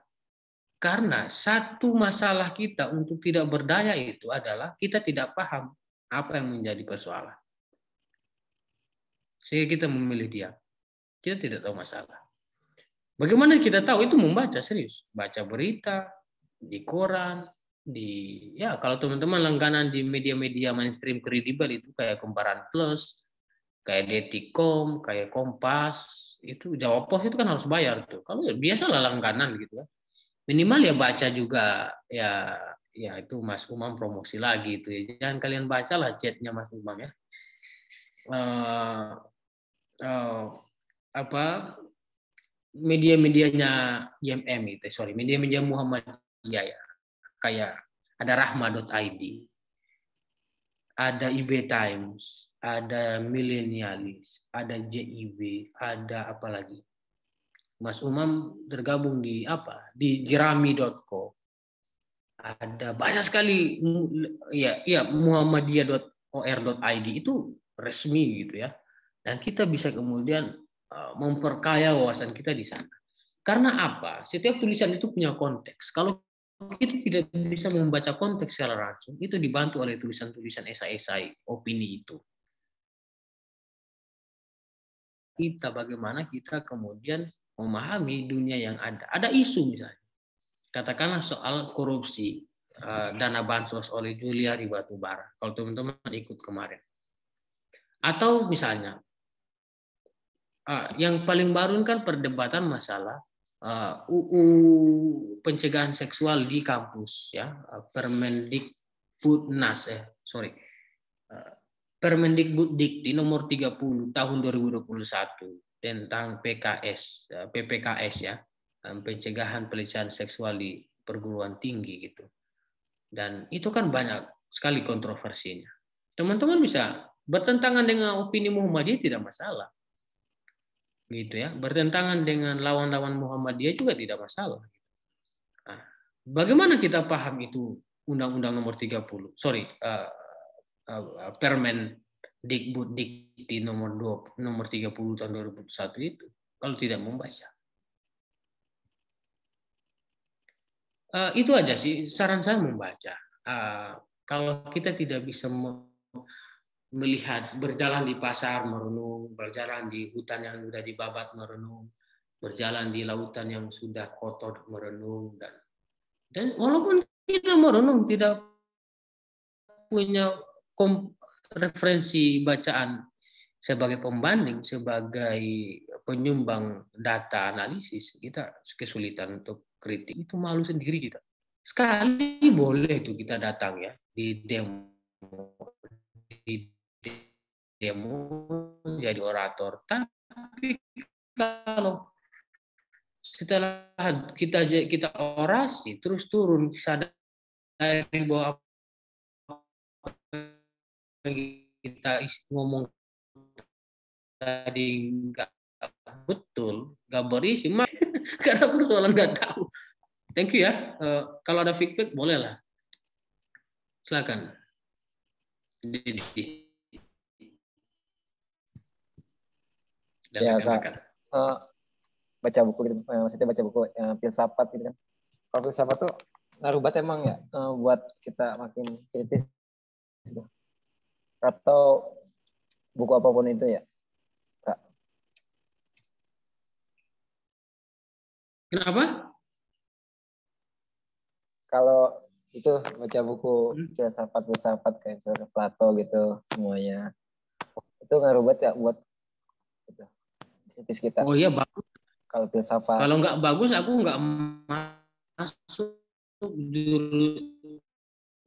Karena satu masalah kita untuk tidak berdaya itu adalah kita tidak paham apa yang menjadi persoalan. Sehingga kita memilih diam. Kita tidak tahu masalah. Bagaimana kita tahu? Itu membaca, serius. Baca berita, di koran, ya kalau teman-teman langganan di media-media mainstream kredibel itu kayak Kumparan Plus, kayak Detikcom, kayak Kompas, itu Jawa Pos itu kan harus bayar tuh. Kalau biasalah langganan gitu kan. Minimal ya baca juga ya itu Mas Umam promosi lagi itu ya. Jangan kalian bacalah chatnya Mas Umam ya. Media-medianya IMM itu, media-media Muhammadiyah ya. Kayak ada rahma.id, ada IB Times, ada Milenialis, ada JIB, ada apa lagi? Mas Umam tergabung di apa? Di jerami.co. Ada banyak sekali ya muhammadiyah.or.id itu resmi gitu ya. Dan kita bisa kemudian memperkaya wawasan kita di sana. Karena apa? Setiap tulisan itu punya konteks. Kalau kita tidak bisa membaca konteks secara langsung, itu dibantu oleh tulisan-tulisan esai-esai opini itu. Bagaimana kita kemudian memahami dunia yang ada. Ada isu misalnya. Katakanlah soal korupsi dana bansos oleh Juliari Batubara. Kalau teman-teman ikut kemarin. Atau misalnya, yang paling baru kan perdebatan masalah UU pencegahan seksual di kampus ya, Permendikbudnas Permendikbuddikti nomor 30 tahun 2021 tentang PPKS ya, pencegahan pelecehan seksual di perguruan tinggi gitu. Dan itu kan banyak sekali kontroversinya. Teman-teman bisa bertentangan dengan opini Muhammadiyah tidak masalah. Gitu ya, bertentangan dengan lawan-lawan Muhammadiyah juga tidak masalah. Nah, bagaimana kita paham itu Undang-Undang nomor 30? Permendikbuddikti nomor 30 tahun 2001 itu kalau tidak membaca. Itu aja sih saran saya membaca. Kalau kita tidak bisa melihat, berjalan di pasar merenung, berjalan di hutan yang sudah dibabat merenung, berjalan di lautan yang sudah kotor merenung, dan walaupun kita merenung tidak punya referensi bacaan sebagai pembanding, sebagai penyumbang data analisis, kita kesulitan untuk kritik. Itu malu sendiri kita. Sekali boleh itu kita datang ya di demo jadi orator, tapi kalau setelah kita orasi terus turun sadari bahwa kita ngomong tadi nggak betul, nggak berisi, karena persoalan nggak tahu. Thank you ya. Kalau ada feedback bolehlah, silakan. Ya Kak, baca buku gitu, maksudnya baca buku filsafat gitu kan. Kalau filsafat tuh ngaruh banget emang ya buat kita makin kritis gitu. Atau buku apapun itu ya, Kak. Kenapa? Kalau itu baca buku filsafat kayak Plato gitu semuanya, itu ngaruh banget ya buat gitu, kritis kita. Oh iya, bagus. Kalau filsafat. Kalau nggak bagus, aku nggak masuk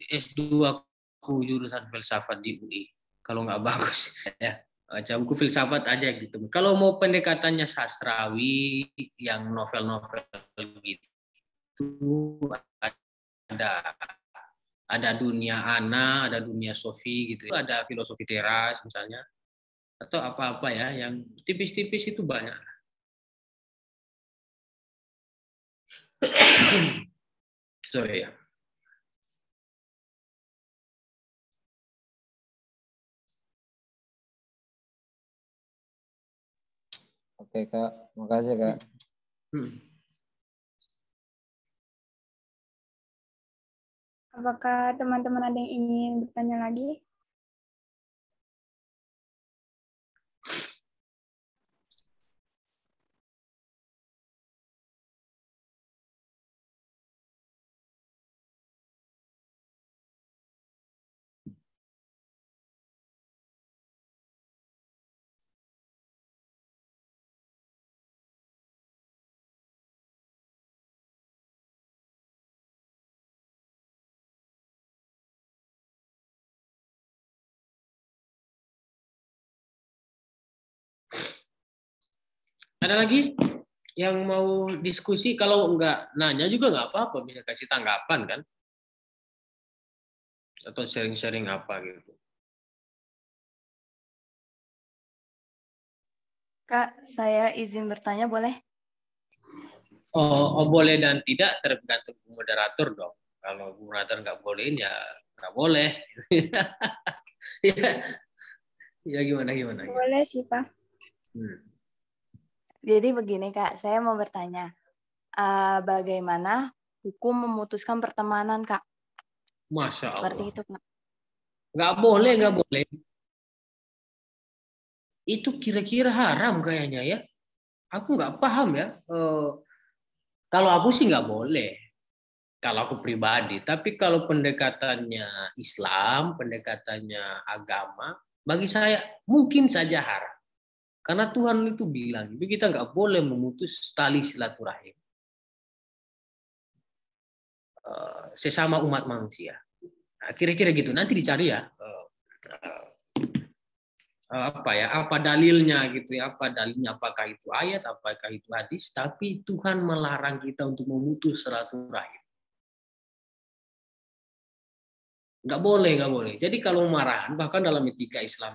S2 aku jurusan filsafat di UI. Kalau nggak bagus ya. Baca buku filsafat aja gitu. Kalau mau pendekatannya sastrawi, yang novel-novel gitu, ada dunia Ana, ada dunia Sofi gitu, ada filosofi teras misalnya, atau apa-apa ya, yang tipis-tipis itu banyak. Sorry ya. Oke Kak, makasih Kak. Apakah teman-teman ada yang ingin bertanya lagi? Ada lagi yang mau diskusi? Kalau enggak nanya juga nggak apa-apa, bisa kasih tanggapan kan? Atau sharing-sharing apa gitu. Kak, saya izin bertanya boleh? Oh, boleh dan tidak tergantung moderator dong. Kalau moderator nggak bolehin ya nggak boleh. Ya gimana? Boleh sih Pak. Jadi begini Kak, saya mau bertanya. Bagaimana hukum memutuskan pertemanan Kak? Masya Allah. Seperti itu Kak. Nggak boleh. Itu kira-kira haram kayaknya ya. Aku nggak paham ya. Kalau aku sih nggak boleh. Kalau aku pribadi. Tapi kalau pendekatannya Islam, pendekatannya agama, bagi saya mungkin saja haram. Karena Tuhan itu bilang, kita nggak boleh memutus tali silaturahim sesama umat manusia. Nah, kira-kira gitu. Nanti dicari ya. Apa dalilnya gitu ya, apakah itu ayat, apakah itu hadis, tapi Tuhan melarang kita untuk memutus silaturahim. Nggak boleh. Jadi kalau marahan, bahkan dalam etika Islam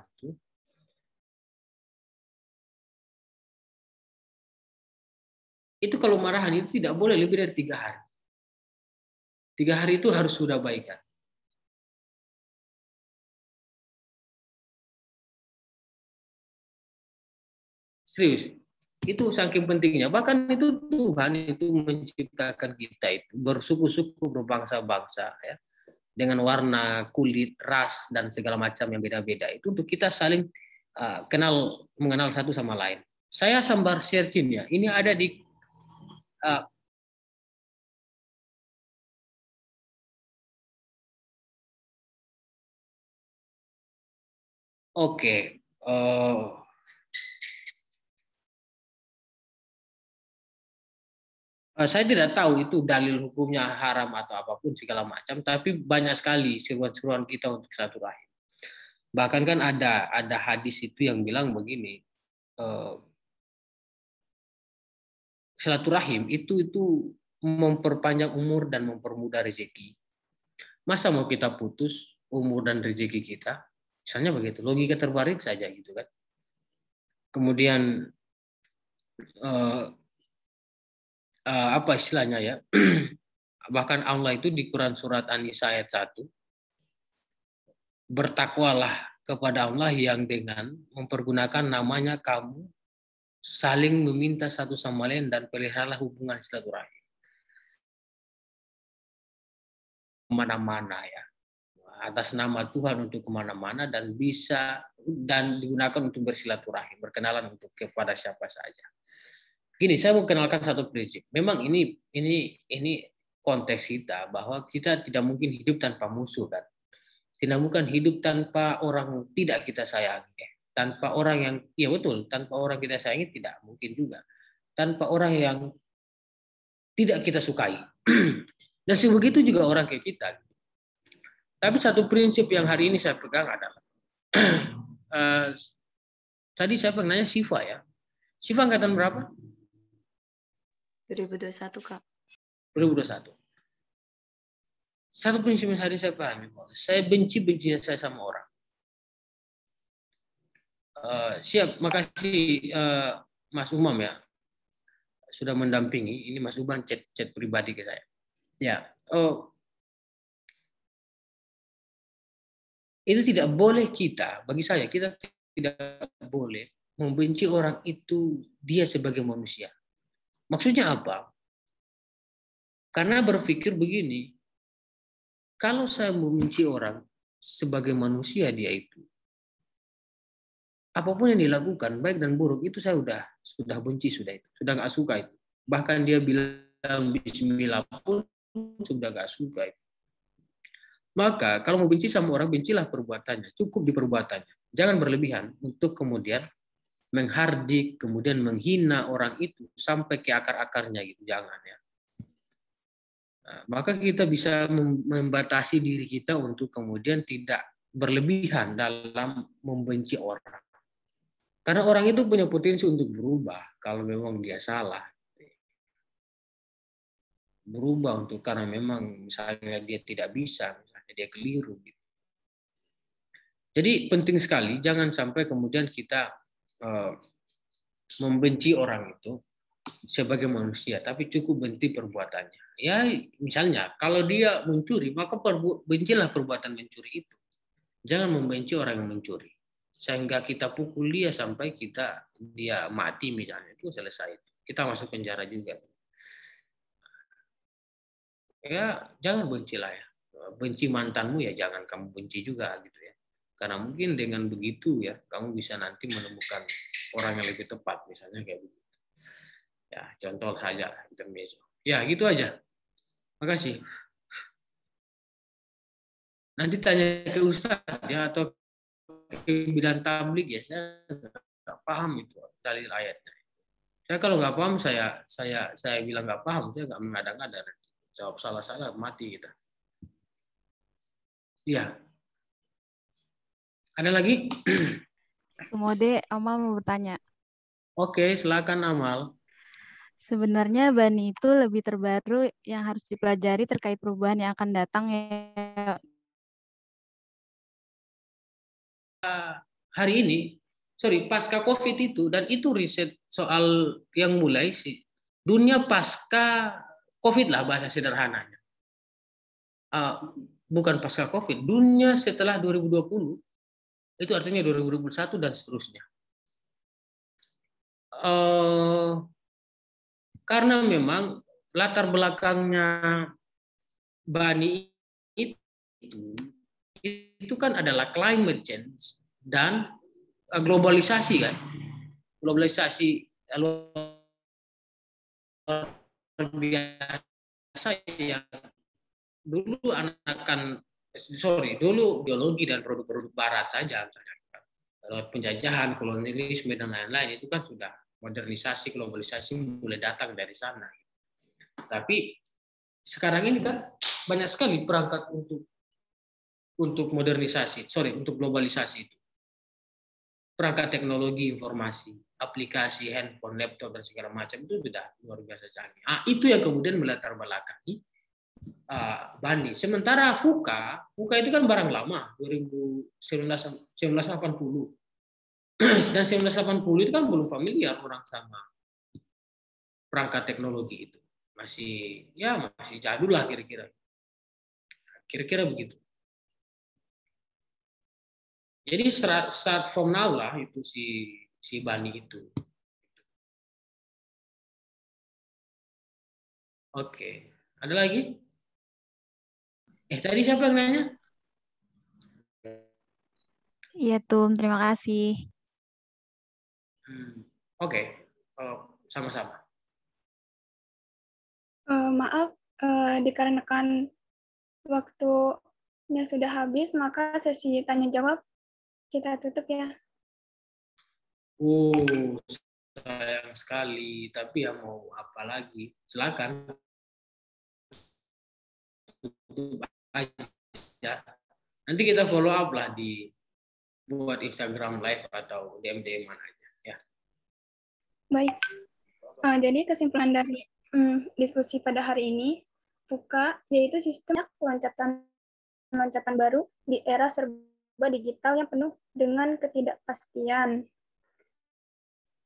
itu kalau marahan itu tidak boleh lebih dari 3 hari. 3 hari itu harus sudah baikan. Serius. Itu saking pentingnya. Bahkan itu Tuhan itu menciptakan kita itu bersuku-suku, berbangsa-bangsa ya, dengan warna, kulit, ras dan segala macam yang beda-beda. Itu untuk kita saling mengenal satu sama lain. Saya sambar searching ya. Ini ada di Oke. Saya tidak tahu itu dalil hukumnya haram atau apapun segala macam, tapi banyak sekali seruan-seruan kita untuk silaturahim. Bahkan kan ada hadis itu yang bilang begini, silaturahim itu memperpanjang umur dan mempermudah rezeki. Masa mau kita putus umur dan rezeki kita? Misalnya begitu, logika terbalik saja gitu kan. Kemudian apa istilahnya ya? Bahkan Allah itu di Quran surat An-Nisa ayat 1, bertakwalah kepada Allah yang dengan mempergunakan namanya kamu saling meminta satu sama lain dan peliharalah hubungan silaturahim kemana-mana ya, atas nama Tuhan untuk kemana-mana dan bisa dan digunakan untuk bersilaturahim, berkenalan untuk kepada siapa saja. Gini, saya mau kenalkan satu prinsip. Memang ini konteks kita bahwa kita tidak mungkin hidup tanpa musuh kan. Tidak mungkin hidup tanpa orang tidak kita sayangi. Tanpa orang yang, ya betul, tanpa orang kita sayangi tidak mungkin juga. Tanpa orang yang tidak kita sukai. Dan sebegitu juga orang kayak kita. Tapi satu prinsip yang hari ini saya pegang adalah, tadi saya nanya Siva ya. Siva angkatan berapa? 2021, Kak. 2021. Satu prinsip yang hari ini saya pahami, saya benci-bencinya saya sama orang. Siap, makasih Mas Umam ya, sudah mendampingi. Ini Mas Umam chat pribadi ke saya. Ya, itu tidak boleh kita, bagi saya, kita tidak boleh membenci orang itu dia sebagai manusia. Maksudnya apa? Karena berpikir begini, kalau saya membenci orang sebagai manusia dia itu, apapun yang dilakukan, baik dan buruk, itu saya sudah benci, sudah nggak suka itu. Bahkan dia bilang bismillah pun sudah nggak suka itu. Maka kalau mau benci sama orang, bencilah perbuatannya, cukup di perbuatannya. Jangan berlebihan untuk kemudian menghardik, kemudian menghina orang itu sampai ke akar-akarnya gitu, jangan ya. Nah, maka kita bisa membatasi diri kita untuk kemudian tidak berlebihan dalam membenci orang. Karena orang itu punya potensi untuk berubah kalau memang dia salah. Berubah untuk karena memang misalnya dia tidak bisa, misalnya dia keliru. Gitu. Jadi penting sekali jangan sampai kemudian kita membenci orang itu sebagai manusia, tapi cukup benci perbuatannya. Ya, misalnya kalau dia mencuri, maka bencilah perbuatan mencuri itu. Jangan membenci orang yang mencuri. Sehingga kita pukul dia sampai dia mati misalnya, itu selesai. Kita masuk penjara juga. Ya, jangan bencilah ya. Benci mantanmu ya jangan kamu benci juga gitu ya. Karena mungkin dengan begitu ya, kamu bisa nanti menemukan orang yang lebih tepat misalnya kayak begitu. Ya, contoh saja intermezzo. Ya, gitu aja. Makasih. Nanti tanya ke Ustadz ya atau ke bidang tablik ya, saya nggak paham itu dalil ayatnya. Saya kalau nggak paham saya bilang nggak paham, saya nggak mengada-ngada. Jawab salah-salah mati kita. Iya. Ada lagi? Sumode, Amal mau bertanya. Oke, silakan Amal. Sebenarnya Bani itu lebih terbaru yang harus dipelajari terkait perubahan yang akan datang ya. Hari ini, pasca COVID itu, dan itu riset soal yang mulai sih, dunia pasca COVID lah bahasa sederhananya. Bukan pasca COVID, dunia setelah 2020, itu artinya 2021 dan seterusnya. Karena memang latar belakangnya Bani itu kan adalah climate change dan globalisasi kan. Globalisasi luar biasa yang dulu dulu biologi dan produk-produk barat saja misalnya. Lewat penjajahan, kolonialisme dan lain-lain itu kan sudah modernisasi, globalisasi mulai datang dari sana. Tapi sekarang ini kan banyak sekali perangkat untuk modernisasi, untuk globalisasi itu. Perangkat teknologi informasi, aplikasi, handphone, laptop dan segala macam itu sudah luar biasa canggih. Itu yang kemudian melatar belakangi Bani. Sementara VUCA itu kan barang lama, 1980. Dan 1980 itu kan belum familiar orang sama perangkat teknologi itu. Masih jadul lah kira-kira. Kira-kira begitu. Jadi start from now lah itu si Bani itu. Oke. Ada lagi? Tadi siapa yang nanya? Iya, Tum. Terima kasih. Oke. Sama-sama. Maaf, dikarenakan waktunya sudah habis, maka sesi tanya jawab kita tutup ya. Sayang sekali. Tapi ya mau apa lagi? Silakan. Tutup aja. Nanti kita follow up lah buat Instagram Live atau DM aja ya. Baik. Jadi kesimpulan dari diskusi pada hari ini, VUCA yaitu sistem loncatan baru di era serba digital yang penuh dengan ketidakpastian.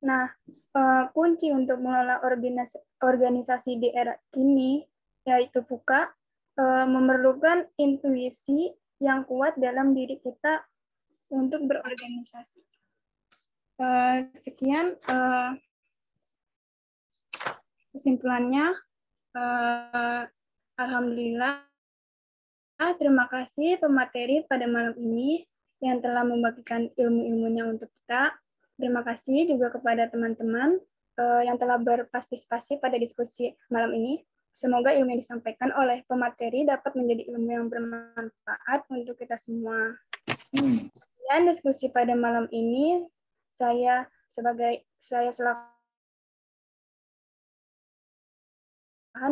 Nah, kunci untuk mengelola organisasi di era kini, yaitu VUCA, memerlukan intuisi yang kuat dalam diri kita untuk berorganisasi. Sekian kesimpulannya. Alhamdulillah, terima kasih pemateri pada malam ini yang telah membagikan ilmu-ilmunya untuk kita. Terima kasih juga kepada teman-teman yang telah berpartisipasi pada diskusi malam ini. Semoga ilmu yang disampaikan oleh pemateri dapat menjadi ilmu yang bermanfaat untuk kita semua. Dan diskusi pada malam ini, saya selaku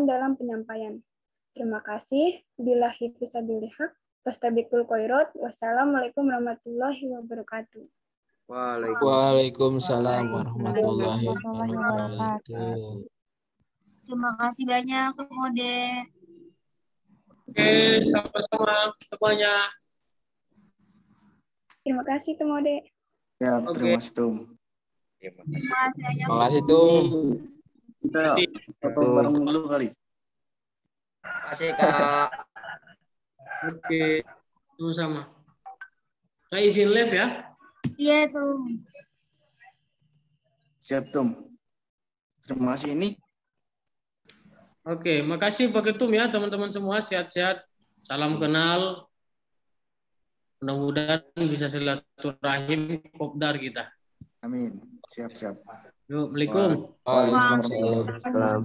dalam penyampaian. Terima kasih. Billahi fisabilil haq. Fastabiqul khairat. Wassalamualaikum warahmatullahi wabarakatuh. Waalaikumsalam warahmatullahi wabarakatuh. Terima kasih banyak, Mode. Oke, sama-sama semuanya. Terima kasih, Mode. Ya, terima kasih, Tum. Terima kasih banyak. Terima kasih, Tum. Kita foto bareng dulu kali. Terima kasih, Kak. Oke, sama-sama. Saya izin live ya. Iya, Tum. Siap, Tum. Terima kasih ini. Oke, makasih Pak Ketum ya teman-teman semua, sehat-sehat. Salam kenal. Mudah-mudahan bisa silaturahim kopdar kita. Amin. Siap. Yuk, Assalamualaikum. Waalaikumsalam.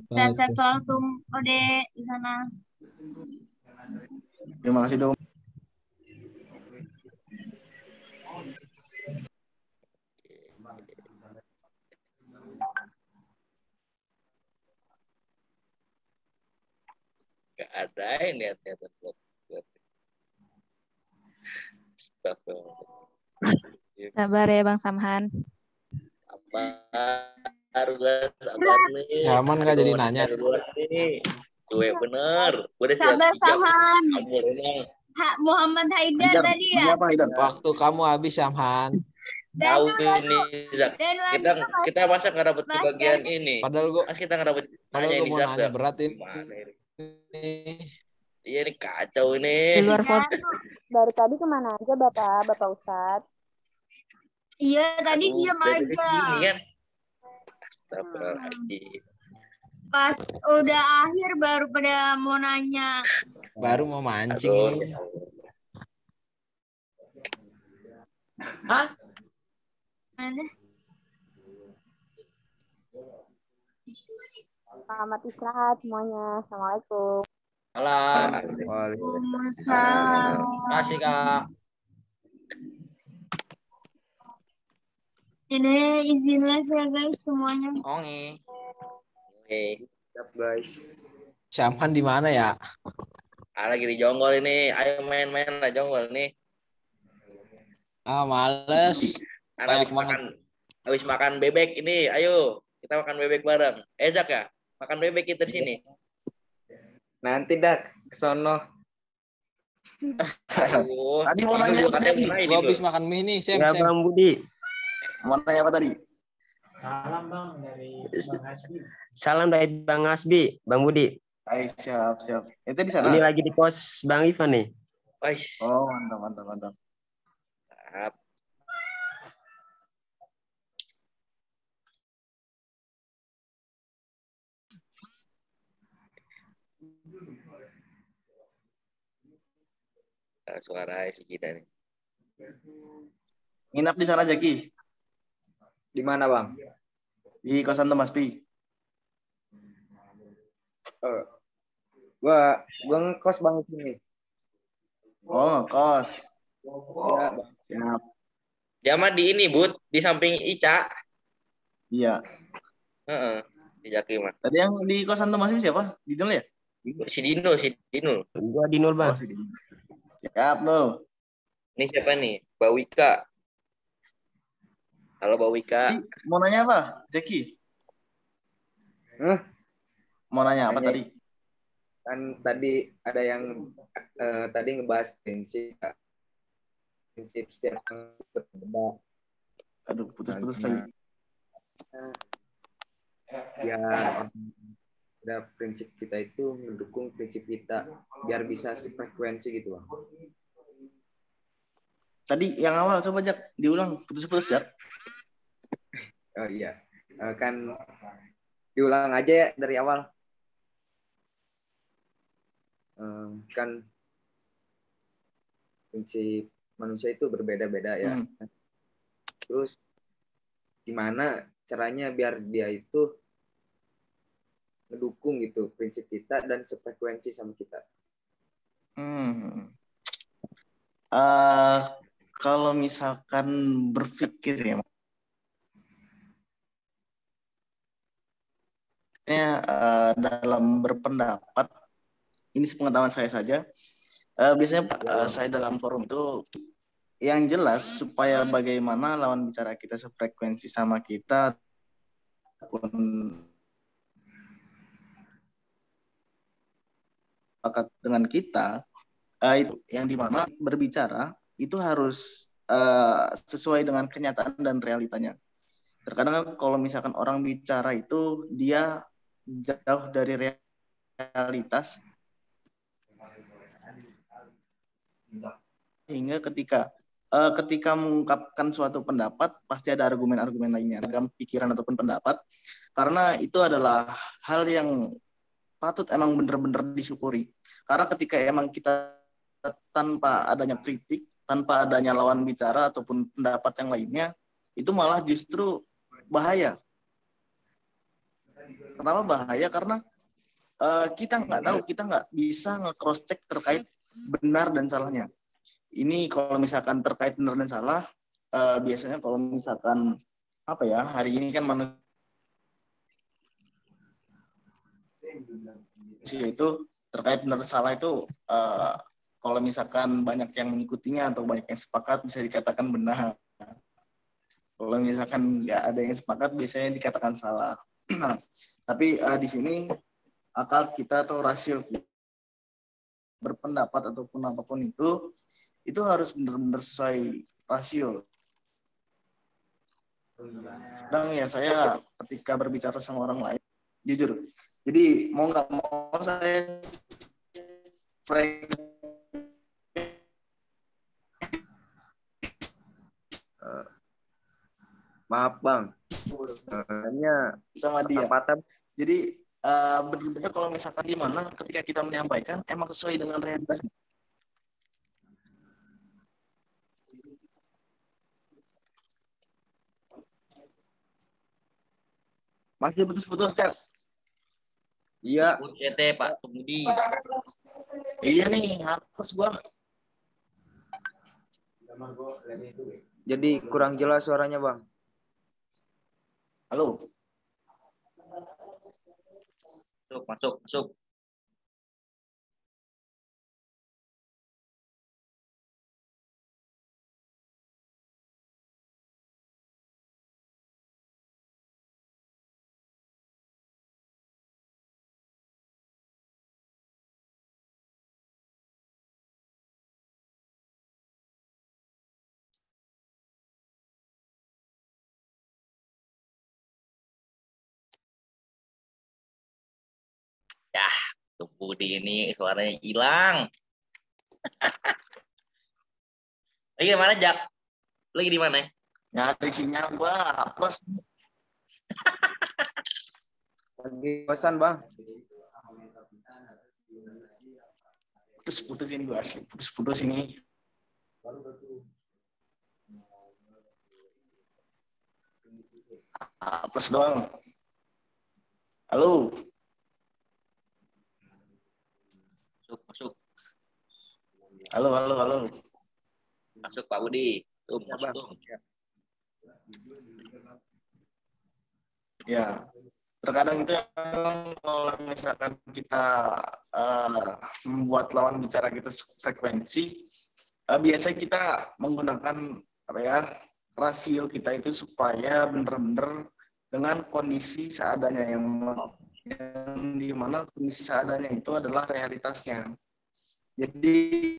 Dan saya selalu Tum Ode di sana. Terima kasih, Dom. Gak ada yang lihat-lihat buat. Sabar ya Bang Samhan. Sabar nih. Nyaman nggak jadi nanya? Suwe bener. Udah Sabar Samhan. Siap. Muhammad Haidar tadi ya. Waktu kamu habis Samhan. Tahu ini Zak. Kita masa nggak dapat kebagian ini. Padahal gua kita nggak dapat nanya ini Zak. nanya berat ini. Iya ini kacau ini. Di luar foto. Dari tadi kemana aja Bapak Ustadz? Iya tadi diam aja. Ini kan. Astagfirullahaladzim. Pas udah akhir baru pada mau nanya. Baru mau mancing. Hah? Mana? Selamat istirahat semuanya. Assalamualaikum. Waalaikumsalam. Makasih Kak. Ini izin live ya guys semuanya. Oke. Siap guys. Samhan di mana ya? Lagi di Jonggol ini. Ayo main-main lah Jonggol nih. Males. Habis makan bebek ini. Ayo kita makan bebek bareng. Zak ya? Makan bebek kita di sini. Nanti dak ke sono. Tadi mau nanya apa tadi? Gua habis makan mie nih, Sam. Bang Budi. Mau nanya apa tadi? Salam Bang dari Bang Hasbi. Salam dari Bang Hasbi, Bang Budi. Baik, siap. Itu di sana. Ini lagi di kos Bang Ivan nih. Oh, mantap. Suara si kita nih. Nginap di sana Jaki. Di mana Bang? Di kosan Mas Pi. Gua ngekos Bang di sini. Oh, ngekos. Ya, Bang. Siap. Dia mah di ini, Bud, di samping Ica. Iya. Di Jaki mah. Tadi yang di kosan Mas Pi siapa? Dinul ya? Si Dino. Gua Dinul Bang. Oh, si Dinul. Siap, Nul. Ini siapa nih? Mbak Wika. Halo Mbak Wika. Mau nanya apa, Jaki? Mau nanya apa tadi? Kan tadi ada yang tadi ngebahas prinsip setiap berbeda. Aduh, putus-putus lagi. Ya, ada prinsip kita itu mendukung prinsip kita biar bisa sefrekuensi gitu Bang. Tadi yang awal coba Jak diulang, putus-putus Jak. Oh iya, kan diulang aja ya dari awal. Kan prinsip manusia itu berbeda-beda ya. Terus gimana caranya biar dia itu mendukung gitu prinsip kita dan sefrekuensi sama kita. Kalau misalkan berpikir ya, dalam berpendapat, ini sepengetahuan saya saja. Biasanya saya dalam forum itu yang jelas supaya bagaimana lawan bicara kita sefrekuensi sama kita ataupun dengan kita, itu yang dimana berbicara itu harus sesuai dengan kenyataan dan realitanya. Terkadang kalau misalkan orang bicara itu dia jauh dari realitas, sehingga ketika mengungkapkan suatu pendapat pasti ada argumen-argumen lainnya, dalam pikiran ataupun pendapat, karena itu adalah hal yang patut emang benar-benar disyukuri. Karena ketika emang kita tanpa adanya kritik, tanpa adanya lawan bicara ataupun pendapat yang lainnya, itu malah justru bahaya. Kenapa bahaya? Karena kita nggak tahu, kita nggak bisa nge-cross check terkait benar dan salahnya. Ini kalau misalkan terkait benar dan salah, biasanya kalau misalkan hari ini kan manusia itu terkait benar dan salah itu kalau misalkan banyak yang mengikutinya atau banyak yang sepakat bisa dikatakan benar. Kalau misalkan nggak ada yang sepakat biasanya dikatakan salah. Tapi di sini akal kita atau rasio berpendapat ataupun apapun itu harus benar-benar sesuai rasio. Kadang ya saya ketika berbicara sama orang lain, jujur, jadi mau nggak mau saya maaf Bang, hanya sama dia. patah. Jadi benar-benar kalau misalkan gimana ketika kita menyampaikan emang sesuai dengan realitas. Masih putus-putus kan? Iya. CT Pak Tumudi. Iya nih, hapus gua. Jadi kurang jelas suaranya Bang. Halo. Masuk. Ya, tunggu di ini suaranya hilang. Lagi di mana, Jak? Lagi di mana? Nyari sinyal gua hapus. Lagi kosan Bang. putus-putus ini gue asli, putus-putus ini. Plus doang. Halo. Masuk. Halo. Masuk Pak Budi. Masuk. Ya, terkadang itu kalau misalkan kita membuat lawan bicara kita frekuensi, biasanya kita menggunakan rasio kita itu supaya benar-benar dengan kondisi seadanya yang di mana kondisi seadanya itu adalah realitasnya. Jadi